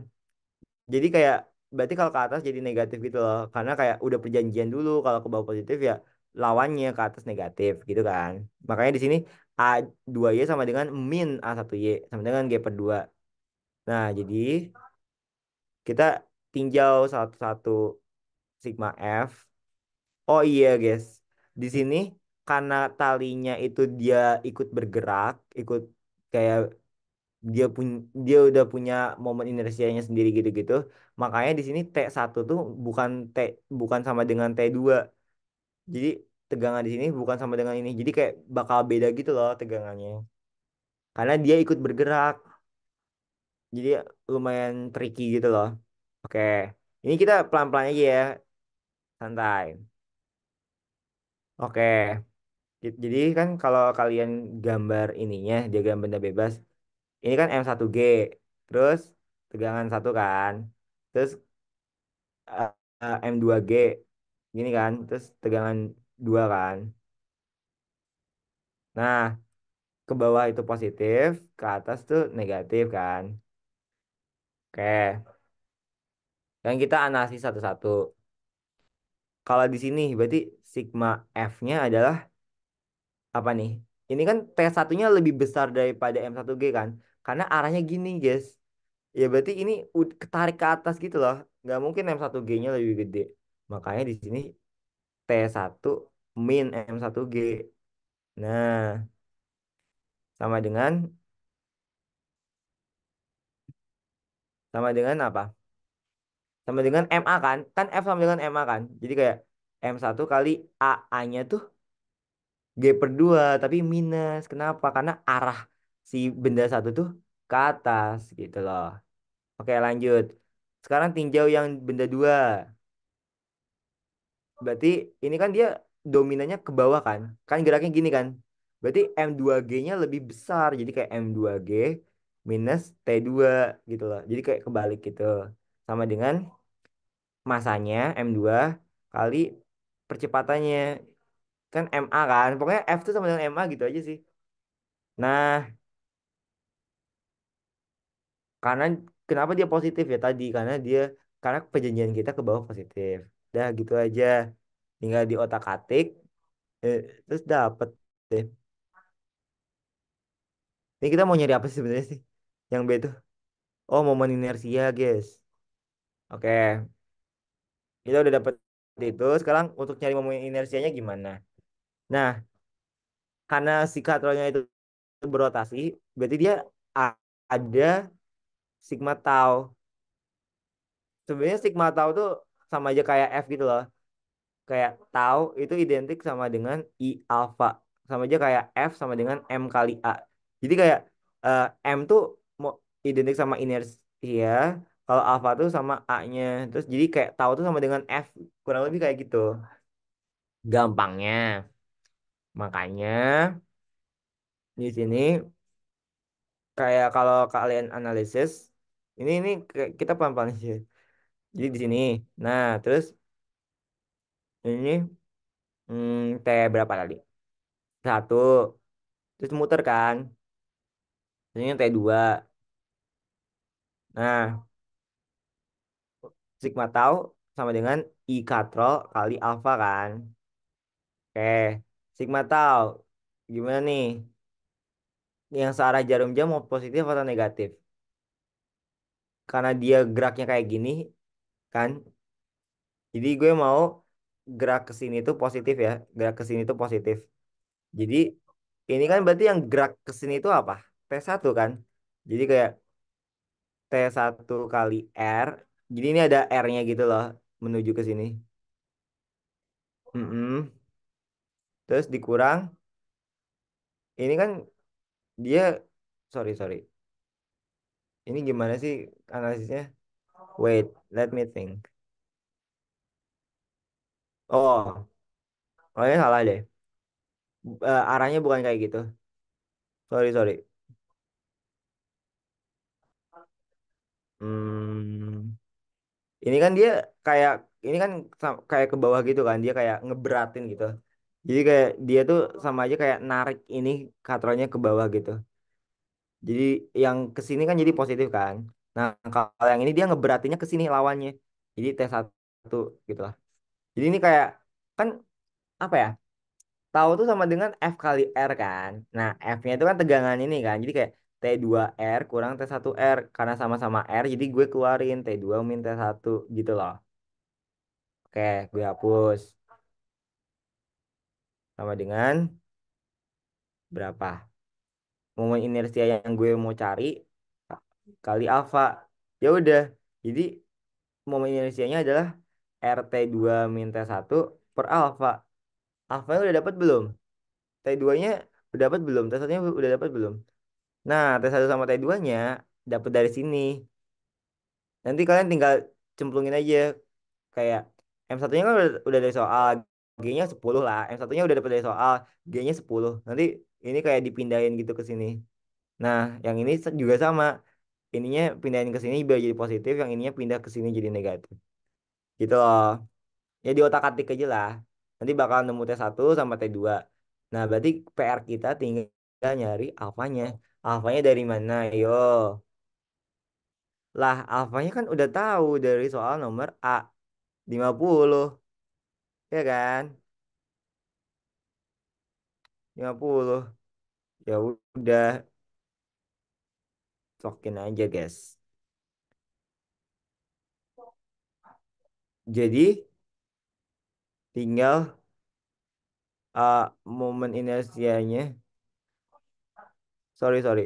Speaker 1: Jadi kayak berarti kalau ke atas jadi negatif gitu loh. Karena kayak udah perjanjian dulu kalau ke bawah positif ya lawannya ke atas negatif gitu kan. Makanya di sini A2Y sama dengan min A1Y sama dengan G per 2. Nah, jadi kita tinjau satu-satu sigma F. Oh iya guys, di sini karena talinya itu dia ikut bergerak, ikut kayak dia dia udah punya momen inersianya sendiri gitu-gitu. Makanya di sini T1 tuh bukan sama dengan T2. Jadi tegangan di sini bukan sama dengan ini. Jadi kayak bakal beda gitu loh tegangannya. Karena dia ikut bergerak. Jadi lumayan tricky gitu loh. Oke, ini kita pelan-pelan aja ya, santai. Oke. Jadi kan kalau kalian gambar ininya, diagram benda bebas, ini kan M1G, terus tegangan satu kan, terus M2G, gini kan, terus tegangan dua kan. Nah, ke bawah itu positif, ke atas tuh negatif kan. Oke, dan kita analisis satu-satu. Kalau di sini berarti sigma F-nya adalah apa nih? Ini kan T1-nya lebih besar daripada M1G kan, karena arahnya gini guys. Ya berarti ini ketarik ke atas gitu loh. Nggak mungkin M1G-nya lebih gede. Makanya di sini T1 min M1G. Nah, sama dengan apa? Sama dengan MA kan? Kan F sama dengan MA kan? Jadi kayak M1 kali A-nya tuh G per 2 tapi minus. Kenapa? Karena arah si benda satu tuh ke atas gitu loh. Oke, lanjut. Sekarang tinjau yang benda 2. Berarti ini kan dia dominannya ke bawah kan? Kan geraknya gini kan? Berarti M2G-nya lebih besar. Jadi kayak M2G minus T2 gitu loh. Jadi kayak kebalik gitu. Sama dengan masanya M2 kali percepatannya. Kan MA kan? Pokoknya F itu sama dengan MA gitu aja sih. Nah, karena kenapa dia positif ya tadi? Karena perjanjian kita ke bawah positif. Dah gitu aja. Tinggal di otak-atik terus dapet deh. Ini kita mau nyari apa sih sebenarnya sih? Yang B itu. Oh, momen inersia, guys. Oke, kita udah dapet itu. Sekarang untuk nyari momen inersianya gimana? Nah, karena si katronnya itu berotasi, berarti dia ada sigma tau. Sebenarnya sigma tau tuh sama aja kayak F gitu loh. Kayak tau itu identik sama dengan I alfa. Sama aja kayak F sama dengan M kali A. Jadi kayak M tuh mau identik sama inersia. Kalau alfa tuh sama A-nya. Terus jadi kayak tau tuh sama dengan F. Kurang lebih kayak gitu. Gampangnya. Makanya di sini kayak kalau kalian analisis ini kita pelan-pelan aja. Jadi di sini. Nah, terus ini T berapa tadi? Satu. Terus muter kan. Ini T2. Nah, sigma tau sama dengan I katrol kali alfa kan. Oke. Sigma tau. Gimana nih? Yang searah jarum jam mau positif atau negatif? Karena dia geraknya kayak gini kan. Jadi gue mau gerak ke sini tuh positif ya. Gerak ke sini tuh positif. Jadi ini kan berarti yang gerak ke sini itu apa? T1 kan. Jadi kayak T1 kali R. Jadi ini ada R-nya gitu loh menuju ke sini. Mm-mm. Terus dikurang. Ini kan dia sorry sorry. Ini gimana sih analisisnya? Wait, let me think. Oh, oh ini salah deh. Arahnya bukan kayak gitu. Sorry sorry. Hmm, ini kan dia kayak ini kan kayak ke bawah gitu kan. Dia kayak ngeberatin gitu. Jadi kayak dia tuh sama aja kayak narik ini katronnya ke bawah gitu. Jadi yang ke sini kan jadi positif kan. Nah, kalau yang ini dia ngeberatinnya ke sini lawannya. Jadi T1 gitu lah. Jadi ini kayak kan apa ya? Tahu tuh sama dengan F kali R kan. Nah, F-nya itu kan tegangan ini kan. Jadi kayak T2R kurang T1R. Karena sama-sama R, jadi gue keluarin T2 min T1 gitu loh. Oke, gue hapus. Sama dengan berapa? Momen inersia yang gue mau cari kali alfa. Ya udah. Jadi momen inersianya adalah RT2 min T1 per alfa. Alfanya udah dapat belum? T2-nya udah dapat belum? T1-nya udah dapat belum? Nah, T1 sama T2-nya dapat dari sini. Nanti kalian tinggal cemplungin aja kayak M1-nya kan udah dari soal G-nya 10 lah. M1-nya udah dapat dari soal G-nya 10. Nanti ini kayak dipindahin gitu ke sini. Nah, yang ini juga sama. Ininya pindahin ke sini biar jadi positif, yang ininya pindah ke sini jadi negatif. Gitu loh. Ya di otak-atik aja lah. Nanti bakal nemu T1 sama T2. Nah, berarti PR kita tinggal nyari alfanya. Alfanya dari mana? Yo. Lah, alfanya kan udah tahu dari soal nomor A 50, ya kan? 50. Ya udah, sokin aja, guys. Jadi, tinggal momen inersianya. Sorry, sorry.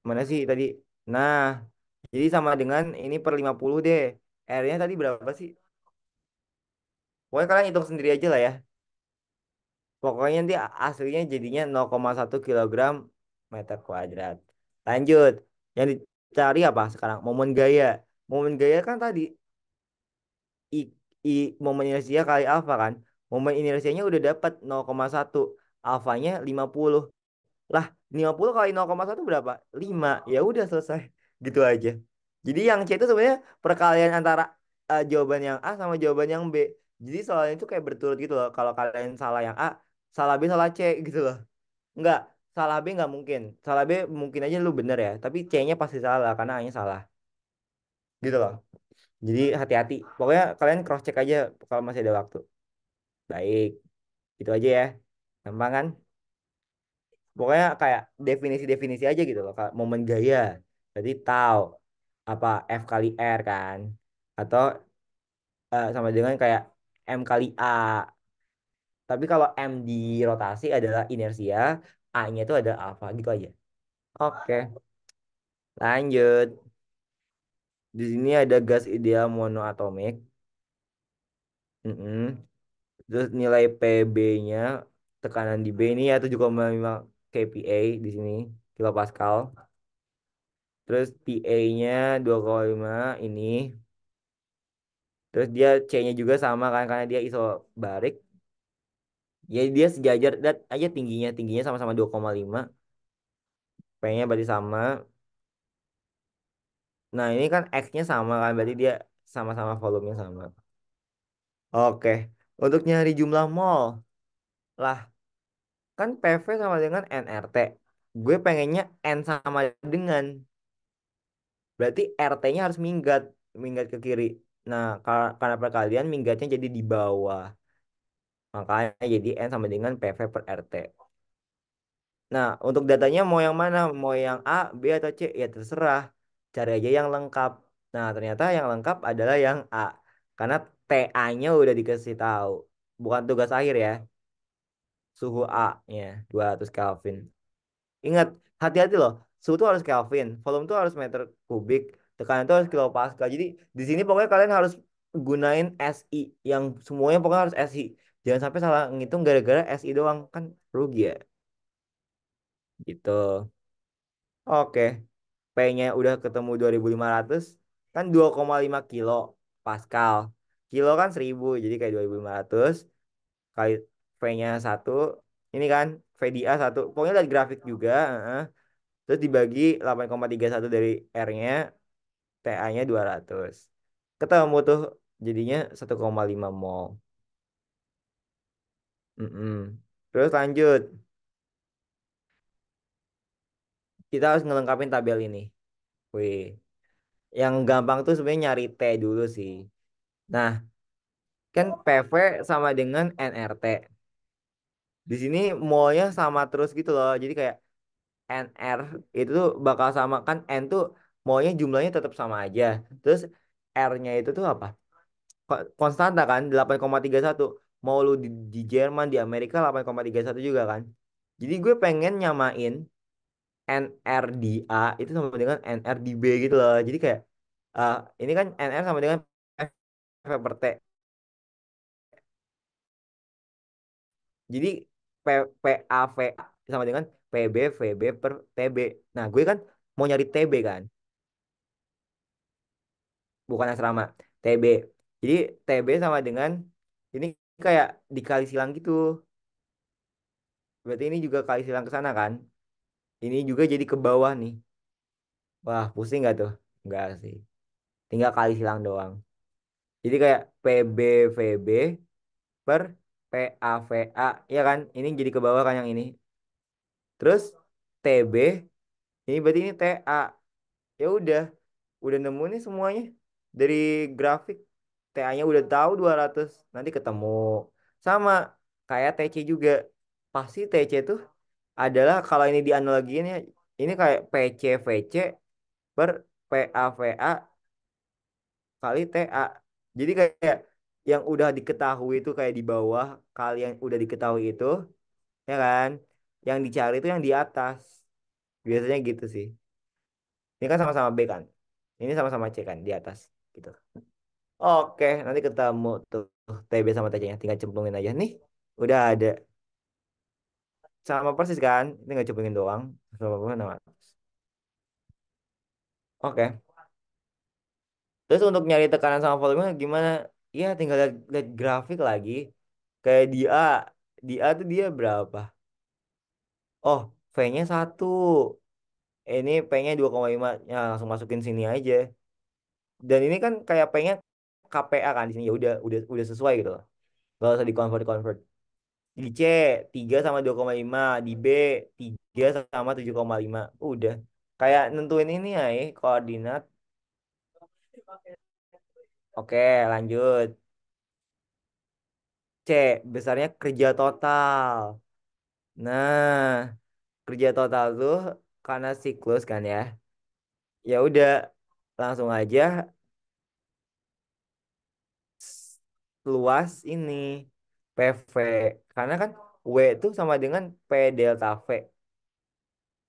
Speaker 1: Mana sih tadi? Nah, jadi sama dengan ini per 50 deh. R-nya tadi berapa sih? Pokoknya kalian hitung sendiri aja lah ya. Pokoknya nanti aslinya jadinya 0,1 kilogram meter kuadrat. Lanjut. Yang dicari apa sekarang? Momen gaya. Momen gaya kan tadi I, I momen inersia kali alfa kan. Momen inersianya udah dapat 0,1. Alfanya 50. Lah, 50 kali 0,1 berapa? 5. Ya udah selesai. Gitu aja. Jadi yang C itu sebenarnya perkalian antara jawaban yang A sama jawaban yang B. Jadi soalnya itu kayak berturut gitu loh. Kalau kalian salah yang A, salah B, salah C gitu loh. Enggak, salah B nggak mungkin. Salah B mungkin aja lu bener ya. Tapi C-nya pasti salah karena A-nya salah. Gitu loh. Jadi hati-hati. Pokoknya kalian cross check aja kalau masih ada waktu. Baik. Gitu aja ya. Gampang kan? Pokoknya kayak definisi-definisi aja gitu loh. Kayak momen gaya. Jadi tahu apa F kali R kan. Atau sama dengan kayak M kali A. Tapi kalau M di rotasi adalah inersia, A-nya itu ada alfa gitu aja. Oke, lanjut. Di sini ada gas ideal monoatomik. Mm-mm. Terus nilai PB-nya tekanan di B ini ya 7,5 kPa di sini kilopascal. Terus PA-nya 2,5 ini. Terus dia C-nya juga sama kan karena dia isobarik. Ya dia sejajar dan aja tingginya tingginya sama-sama 2,5. P-nya berarti sama. Nah, ini kan X-nya sama kan, berarti dia sama-sama volumenya sama. Oke. Untuk nyari jumlah mol, lah kan PV sama dengan NRT. Gue pengennya N sama dengan, berarti RT-nya harus minggat, minggat ke kiri. Nah, karena perkalian minggatnya jadi di bawah. Makanya jadi N sama dengan PV per RT. Nah, untuk datanya mau yang mana? Mau yang A, B, atau C? Ya terserah. Cari aja yang lengkap. Nah, ternyata yang lengkap adalah yang A. Karena TA-nya udah dikasih tahu. Bukan tugas akhir ya. Suhu A-nya 200 Kelvin. Ingat, hati-hati loh. Suhu itu harus Kelvin. Volume itu harus meter kubik. Tekanan itu harus kilopascal. Jadi di sini pokoknya kalian harus gunain SI. Yang semuanya pokoknya harus SI. Jangan sampai salah ngitung gara-gara SI doang. Kan rugi ya. Gitu. Oke. P-nya udah ketemu 2.500 kan 2,5 kilo Pascal. Kilo kan 1.000 jadi kayak 2.500 kali V-nya satu ini kan VDA satu. Pokoknya lihat grafik juga, terus dibagi 8,31 dari R-nya, TA-nya 200. Ketemu tuh jadinya 1,5 mol. Mm-mm. Terus lanjut, kita harus ngelengkapin tabel ini. Wih, yang gampang tuh sebenarnya nyari T dulu sih. Nah, kan PV sama dengan NRT. Di sini molnya sama terus gitu loh. Jadi kayak NR itu tuh bakal sama kan N tuh molnya jumlahnya tetap sama aja. Terus R-nya itu tuh apa? Konstanta kan 8,31. Mau lu di Jerman, di Amerika 8,31 juga kan. Jadi gue pengen nyamain NR di A itu sama dengan NR di B gitu loh. Jadi kayak eh, ini kan NR sama dengan F per T. Jadi P, PAV sama dengan PB VB per TB. Nah, gue kan mau nyari TB kan, bukan asrama. TB. Jadi TB sama dengan ini kayak dikali silang gitu. Berarti ini juga kali silang ke sana kan. Ini juga jadi ke bawah nih. Wah, pusing nggak tuh? Enggak sih. Tinggal kali silang doang. Jadi kayak PB VB per PAVA. Ya kan? Ini jadi ke bawah kan yang ini. Terus TB ini berarti ini TA. Ya udah nemu nih semuanya dari grafik. TA-nya udah tahu 200 nanti ketemu sama kayak TC juga, pasti TC tuh adalah kalau ini dianalogiin ya ini kayak PC VC per PAVA kali TA. Jadi kayak yang udah diketahui itu kayak di bawah kali yang udah diketahui itu, ya kan, yang dicari itu yang di atas, biasanya gitu sih. Ini kan sama-sama B kan, ini sama-sama C kan di atas gitu. Oke, nanti ketemu tuh TB sama TC-nya. Tinggal cemplungin aja. Nih, udah ada. Sama persis kan? Tinggal cemplungin doang. Sama apa nama. Oke. Terus untuk nyari tekanan sama volume gimana? Ya, tinggal lihat grafik lagi. Kayak di A. Di A tuh dia berapa? Oh, V-nya satu. Ini P-nya 2,5. Ya, langsung masukin sini aja. Dan ini kan kayak P-nya KPA kan di sini. Ya udah sesuai gitu loh. Gak usah di-convert. Di C 3 sama 2,5, di B 3 sama 7,5. Udah. Kayak nentuin ini ya, koordinat. Oke, lanjut. C besarnya kerja total. Nah, kerja total tuh karena siklus kan ya. Ya udah, langsung aja luas ini PV. Karena kan W itu sama dengan P delta V.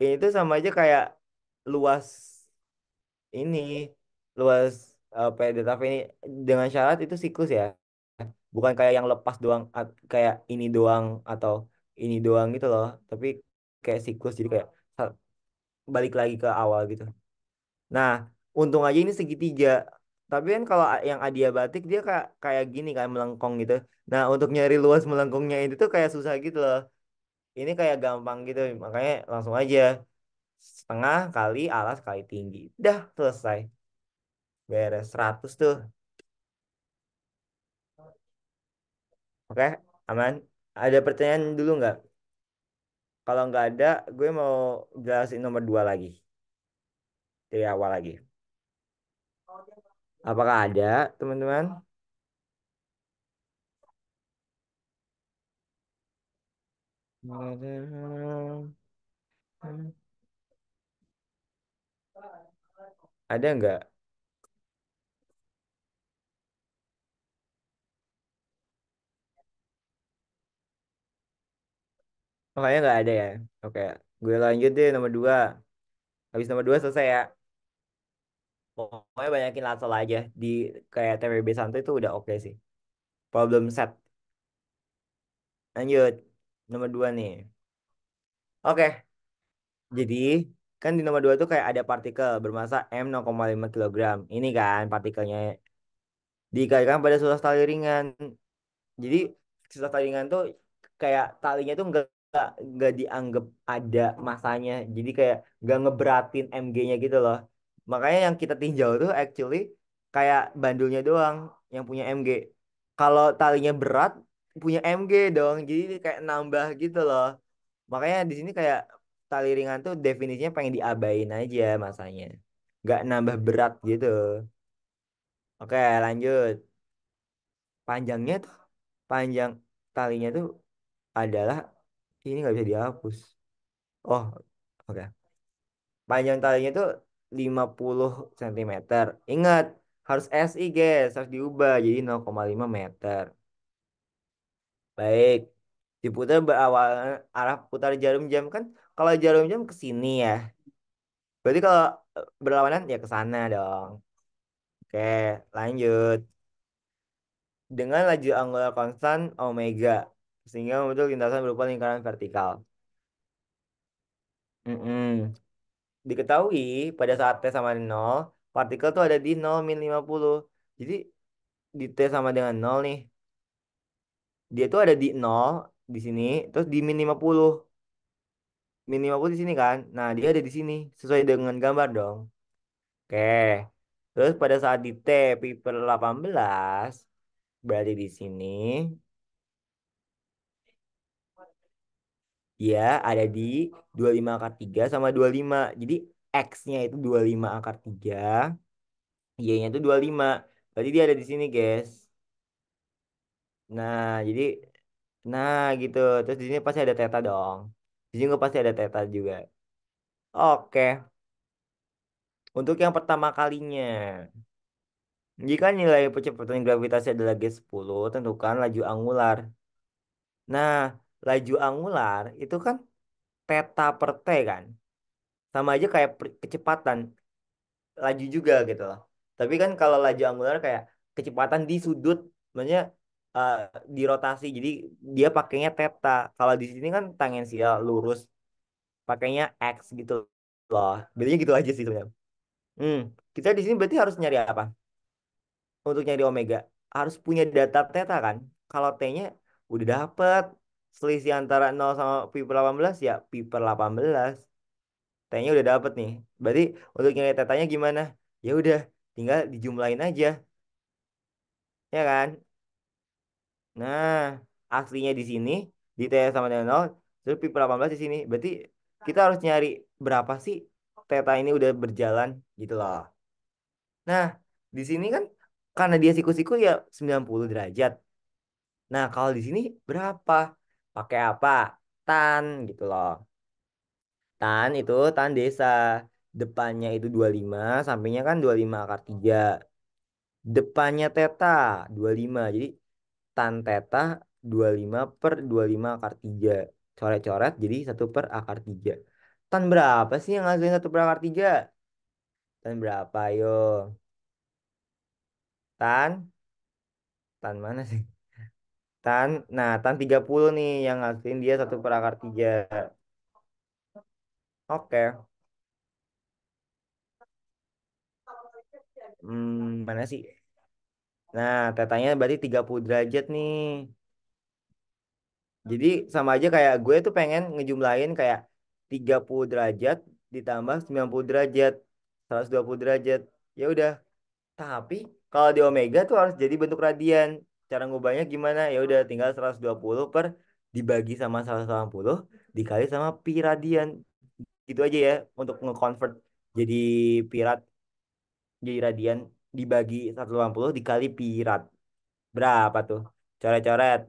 Speaker 1: Ini tuh sama aja kayak luas ini luas PDTV ini dengan syarat itu siklus ya, bukan kayak yang lepas doang kayak ini doang atau ini doang gitu loh, tapi kayak siklus jadi kayak balik lagi ke awal gitu. Nah, untung aja ini segitiga, Tapi kan kalau yang adiabatik dia kayak gini kan melengkung gitu. Nah, untuk nyari luas melengkungnya itu tuh kayak susah gitu loh. Ini kayak gampang gitu, makanya langsung aja setengah kali alas kali tinggi. Dah selesai. Beres 100 tuh. Oke, aman. Ada pertanyaan dulu nggak? Kalau nggak ada, gue mau jelasin nomor 2 lagi. Dari awal lagi. Apakah ada, teman-teman? Ada nggak? Oh, kayaknya nggak ada ya. Oke, gue lanjut deh nomor 2. Habis nomor 2 selesai ya. Pokoknya banyakin langsung aja. Di kayak TWB santai itu udah oke sih. Problem set. Lanjut. Nomor 2 nih. Oke, jadi kan di nomor 2 tuh kayak ada partikel bermasa M 0,5 kilogram. Ini kan partikelnya dikalikan pada suatu tali ringan. Jadi sisa talingan tuh kayak talinya tuh nggak dianggap ada masanya. Jadi kayak nggak ngeberatin MG-nya gitu loh. Makanya yang kita tinjau tuh actually kayak bandulnya doang yang punya MG. Kalau talinya berat punya MG dong. Jadi kayak nambah gitu loh. Makanya di sini kayak tali ringan tuh definisinya pengen diabain aja masanya. Nggak nambah berat gitu. Oke, lanjut. Panjangnya tuh panjang talinya tuh adalah ini nggak bisa dihapus. Oh, oke. Panjang talinya tuh 50 cm. Ingat, harus SI, guys. Harus diubah jadi 0,5 meter. Baik. Diputar berawal arah putar jarum jam kan. Kalau jarum jam ke sini ya. Berarti kalau berlawanan ya ke sana dong. Oke, lanjut. Dengan laju angular konstan omega sehingga membentuk lintasan berupa lingkaran vertikal. Mm-mm. Diketahui pada saat T sama dengan 0, partikel tuh ada di 0 min 50. Jadi di T sama dengan 0 nih, dia tuh ada di 0 di sini, terus di min 50. Min 50 di sini kan. Nah, dia ada di sini sesuai dengan gambar dong. Oke. Terus pada saat di T pi per 18 berarti di sini dia ada di 25 akar 3 sama 25. Jadi X-nya itu 25 akar 3, Y-nya itu 25. Berarti dia ada di sini, guys. Nah, jadi gitu. Terus di sini pasti ada theta dong. Di sini juga pasti ada theta juga. Oke, untuk yang pertama kalinya. Jika nilai percepatan gravitasi adalah G10, tentukan laju angular. Nah, laju angular itu kan theta per T kan. Sama aja kayak kecepatan, laju juga gitu loh. Tapi kan kalau laju angular kayak kecepatan di sudut, maksudnya eh, di rotasi. Jadi dia pakainya theta. Kalau di sini kan tangensial lurus. Pakainya X gitu loh. Bedanya gitu aja sih sebenarnya. Hmm, kita di sini berarti harus nyari apa? Untuk nyari omega harus punya data theta kan? Kalau T-nya udah dapet selisih antara 0 sama pi per 18 ya pi per 18. T-nya udah dapet nih. Berarti untuk nyari tetanya gimana? Ya udah, tinggal dijumlahin aja, ya kan? Nah, aslinya di sini di T sama dengan 0, terus pi per 18 di sini. Berarti kita harus nyari berapa sih theta ini udah berjalan gitu loh. Nah, di sini kan karena dia siku-siku ya 90 derajat. Nah, kalau di sini berapa? Pakai apa? Tan gitu loh. Tan itu tan desa. Depannya itu 25, sampingnya kan 25 akar 3. Depannya teta 25. Jadi tan teta 25 per 25 akar 3. Coret-coret jadi 1/akar 3. Tan berapa sih yang ngasilin 1/akar 3? Tan berapa, yo? Tan? Tan mana sih? Tan 30 nih yang ngasilin dia 1/akar 3. Oke. Mana sih? Nah, tetanya berarti 30 derajat nih. Jadi sama aja kayak gue tuh pengen ngejumlahin kayak 30 derajat ditambah 90 derajat, 120 derajat. Ya udah, tapi kalau di omega tuh harus jadi bentuk radian. Cara ngubahnya gimana? Ya udah tinggal 120 per dibagi sama 180 dikali sama pi radian. Gitu aja ya untuk nge-convert jadi pi rad jadi radian dibagi 180 dikali pi rad. Berapa tuh? Coret-coret.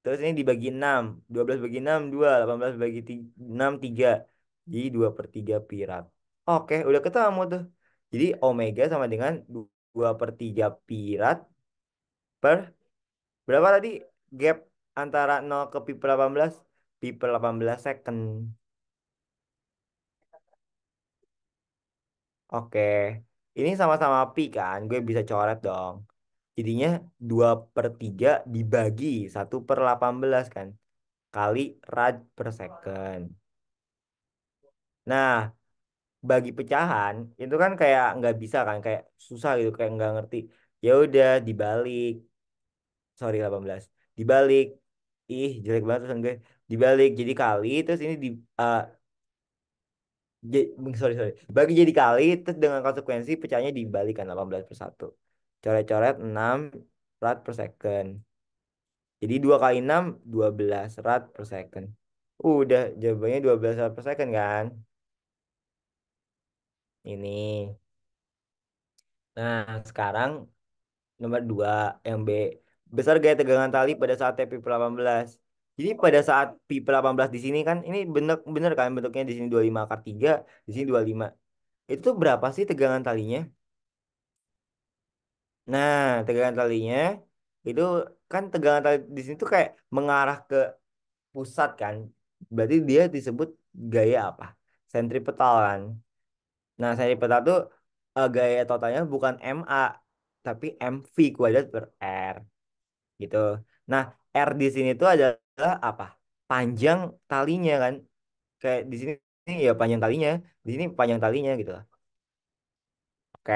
Speaker 1: Terus ini dibagi 6. 12 bagi 6 2. 18 bagi 6 3. Jadi 2 per 3 pi rad. Oke, udah ketemu tuh. Jadi omega sama dengan 2 per 3 pi rad per berapa tadi? Gap antara 0 ke pi per 18. Pi per 18 second. Oke. Ini sama-sama pi kan. Gue bisa coret dong. Jadinya 2 per 3 dibagi 1 per 18 kan. Kali rad per second. Nah, bagi pecahan itu kan kayak nggak bisa kan, kayak susah gitu, kayak nggak ngerti. Ya udah dibalik, sorry 18. Dibalik. Ih, jelek banget tulisan gue. Dibalik jadi kali terus ini uh, sorry. Bagi jadi kali terus dengan konsekuensi pecahnya dibalikan 18 per 1. Coret-coret 6 rad per second. Jadi 2 kali 6 12 rad per second. Udah jawabannya 12 rad per second kan? Ini. Nah, sekarang nomor 2 yang B. Besar gaya tegangan tali pada saat TP 18. Jadi pada saat pi 18 di sini kan ini bener bener kan bentuknya di sini 25 akar 3, di sini 25. Itu tuh berapa sih tegangan talinya? Nah, tegangan talinya itu kan tegangan tali di sini tuh kayak mengarah ke pusat kan. Berarti dia disebut gaya apa? Sentripetal kan. Nah, sentripetal tuh gaya totalnya bukan MA tapi MV kuadrat per R. Gitu. Nah, R di sini tuh adalah apa? Panjang talinya kan. Kayak di sini ya panjang talinya, di sini panjang talinya gitu lah. Oke.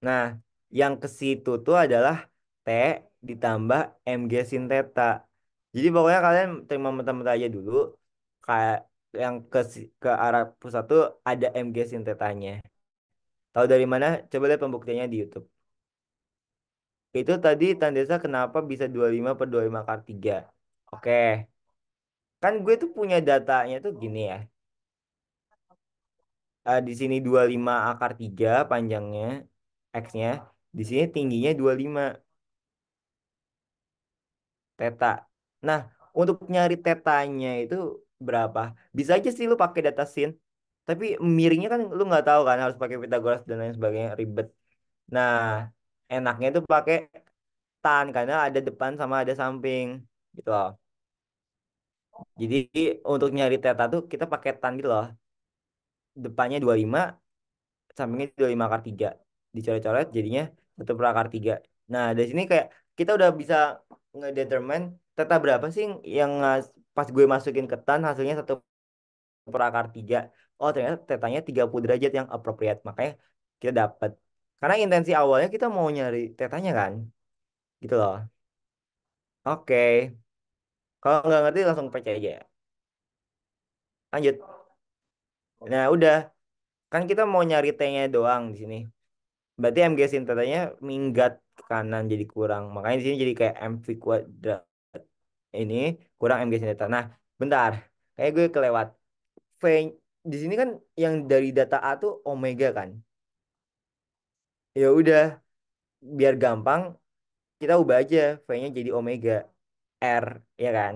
Speaker 1: Nah, yang ke situ tuh adalah T ditambah MG sin theta. Jadi pokoknya kalian terima mentah-mentah aja dulu. Kayak yang ke arah pusat tuh ada MG sin thetanya. Tahu dari mana? Coba lihat pembuktiannya di YouTube. Itu tadi tandesa kenapa bisa 25 per 25 akar 3. Oke. Kan gue tuh punya datanya tuh gini ya. Di sini 25 akar 3 panjangnya X-nya. Di sini tingginya 25 teta. Nah, untuk nyari tetanya itu berapa? Bisa aja sih lu pakai data sin. Tapi miringnya kan lu nggak tahu kan harus pakai Pythagoras dan lain sebagainya ribet. Nah, enaknya tuh pakai tan karena ada depan sama ada samping gitu loh. Jadi untuk nyari teta tuh kita pakai tan gitu loh. Depannya 25, sampingnya 25 akar 3 dicoret-coret jadinya 1 per akar 3. Nah dari sini kayak kita udah bisa ngedetermine teta berapa sih yang pas gue masukin ke tan hasilnya 1 per akar 3. Oh ternyata tetanya 30 derajat yang appropriate, makanya kita dapat karena intensi awalnya kita mau nyari tetanya kan gitu loh. Oke, kalau nggak ngerti langsung percaya aja. Lanjut. Nah udah, kan kita mau nyari T-nya doang di sini. Berarti MG sin tetanya minggat ke kanan jadi kurang. Makanya di sini jadi kayak MV kuadrat ini kurang MG sin teta. Nah, bentar. Kayak gue kelewat. V di sini kan yang dari data A tuh omega kan. Ya udah, biar gampang kita ubah aja V-nya jadi omega R ya kan.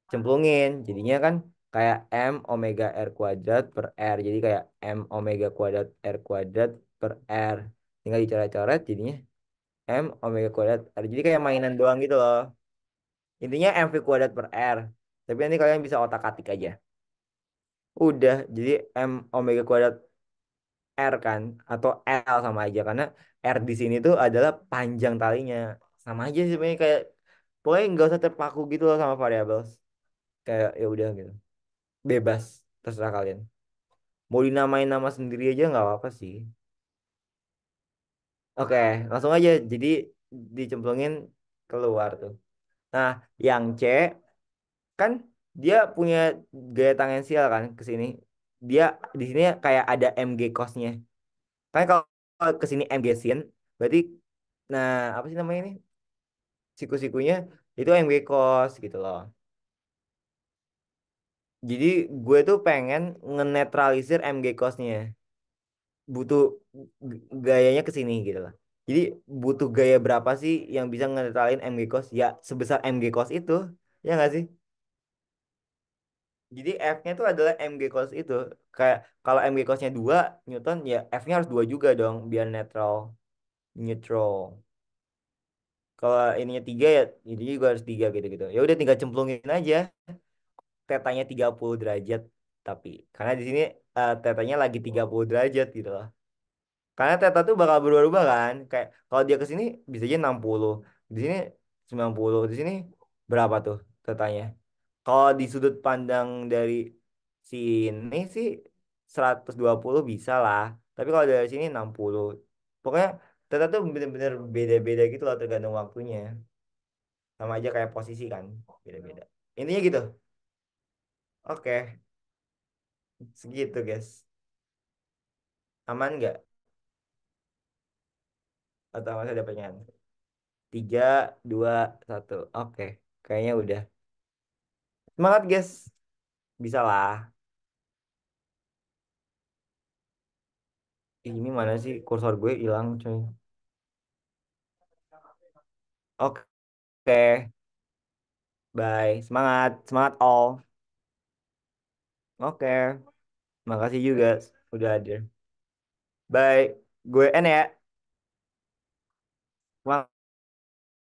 Speaker 1: Cemplungin. Jadinya kan kayak M omega R kuadrat per R. Jadi kayak M omega kuadrat R kuadrat per R. Tinggal dicoret-coret jadinya M omega kuadrat R. Jadi kayak mainan doang gitu loh. Intinya MV kuadrat per R. Tapi nanti kalian bisa otak-atik aja. Udah, jadi M omega kuadrat R kan atau L sama aja karena R di sini tuh adalah panjang talinya. Sama aja sih sebenarnya kayak pokoknya nggak usah terpaku gitu loh sama variabel. Kayak ya udah gitu. Bebas, terserah kalian. Mau dinamain nama sendiri aja nggak apa-apa sih. Oke, langsung aja. Jadi dicemplungin keluar tuh. Nah, yang C kan dia punya gaya tangensial kan ke sini. Dia di sini kayak ada MG cosnya. Kan kalau ke sini MG sin, berarti nah apa sih namanya ini? Siku-sikunya itu MG cos gitu loh. Jadi gue tuh pengen ngenetralisir MG cosnya. Butuh gayanya ke sini gitu loh. Jadi butuh gaya berapa sih yang bisa ngenetralin MG cos? Ya sebesar MG cos itu. Ya nggak sih? Jadi F-nya itu adalah MG cos itu. Kayak kalau MG cosnya 2 Newton, ya F-nya harus 2 juga dong biar netral. Neutral. Kalau ininya 3 ya ini juga harus 3 gitu-gitu. Ya udah tinggal cemplungin aja. Tetanya 30 derajat. Tapi karena di sini tetanya lagi 30 derajat gitu loh. Karena teta tuh bakal berubah-ubah kan. Kayak kalau dia ke sini bisa aja 60. Di sini 90. Di sini berapa tuh tetanya? Kalau di sudut pandang dari sini sih 120 bisa lah. Tapi kalau dari sini 60. Pokoknya teta tuh bener-bener beda-beda gitu loh tergantung waktunya. Sama aja kayak posisi kan. Beda-beda. Intinya gitu. Oke. Segitu guys. Aman nggak? Atau masih ada pertanyaan? 3, 2, 1. Oke. Kayaknya udah. Semangat guys. Bisa lah. Ini mana sih kursor gue hilang coy. Oke. Bye. Semangat. Semangat all. Oke. Makasih juga udah hadir. Bye. Gue N ya.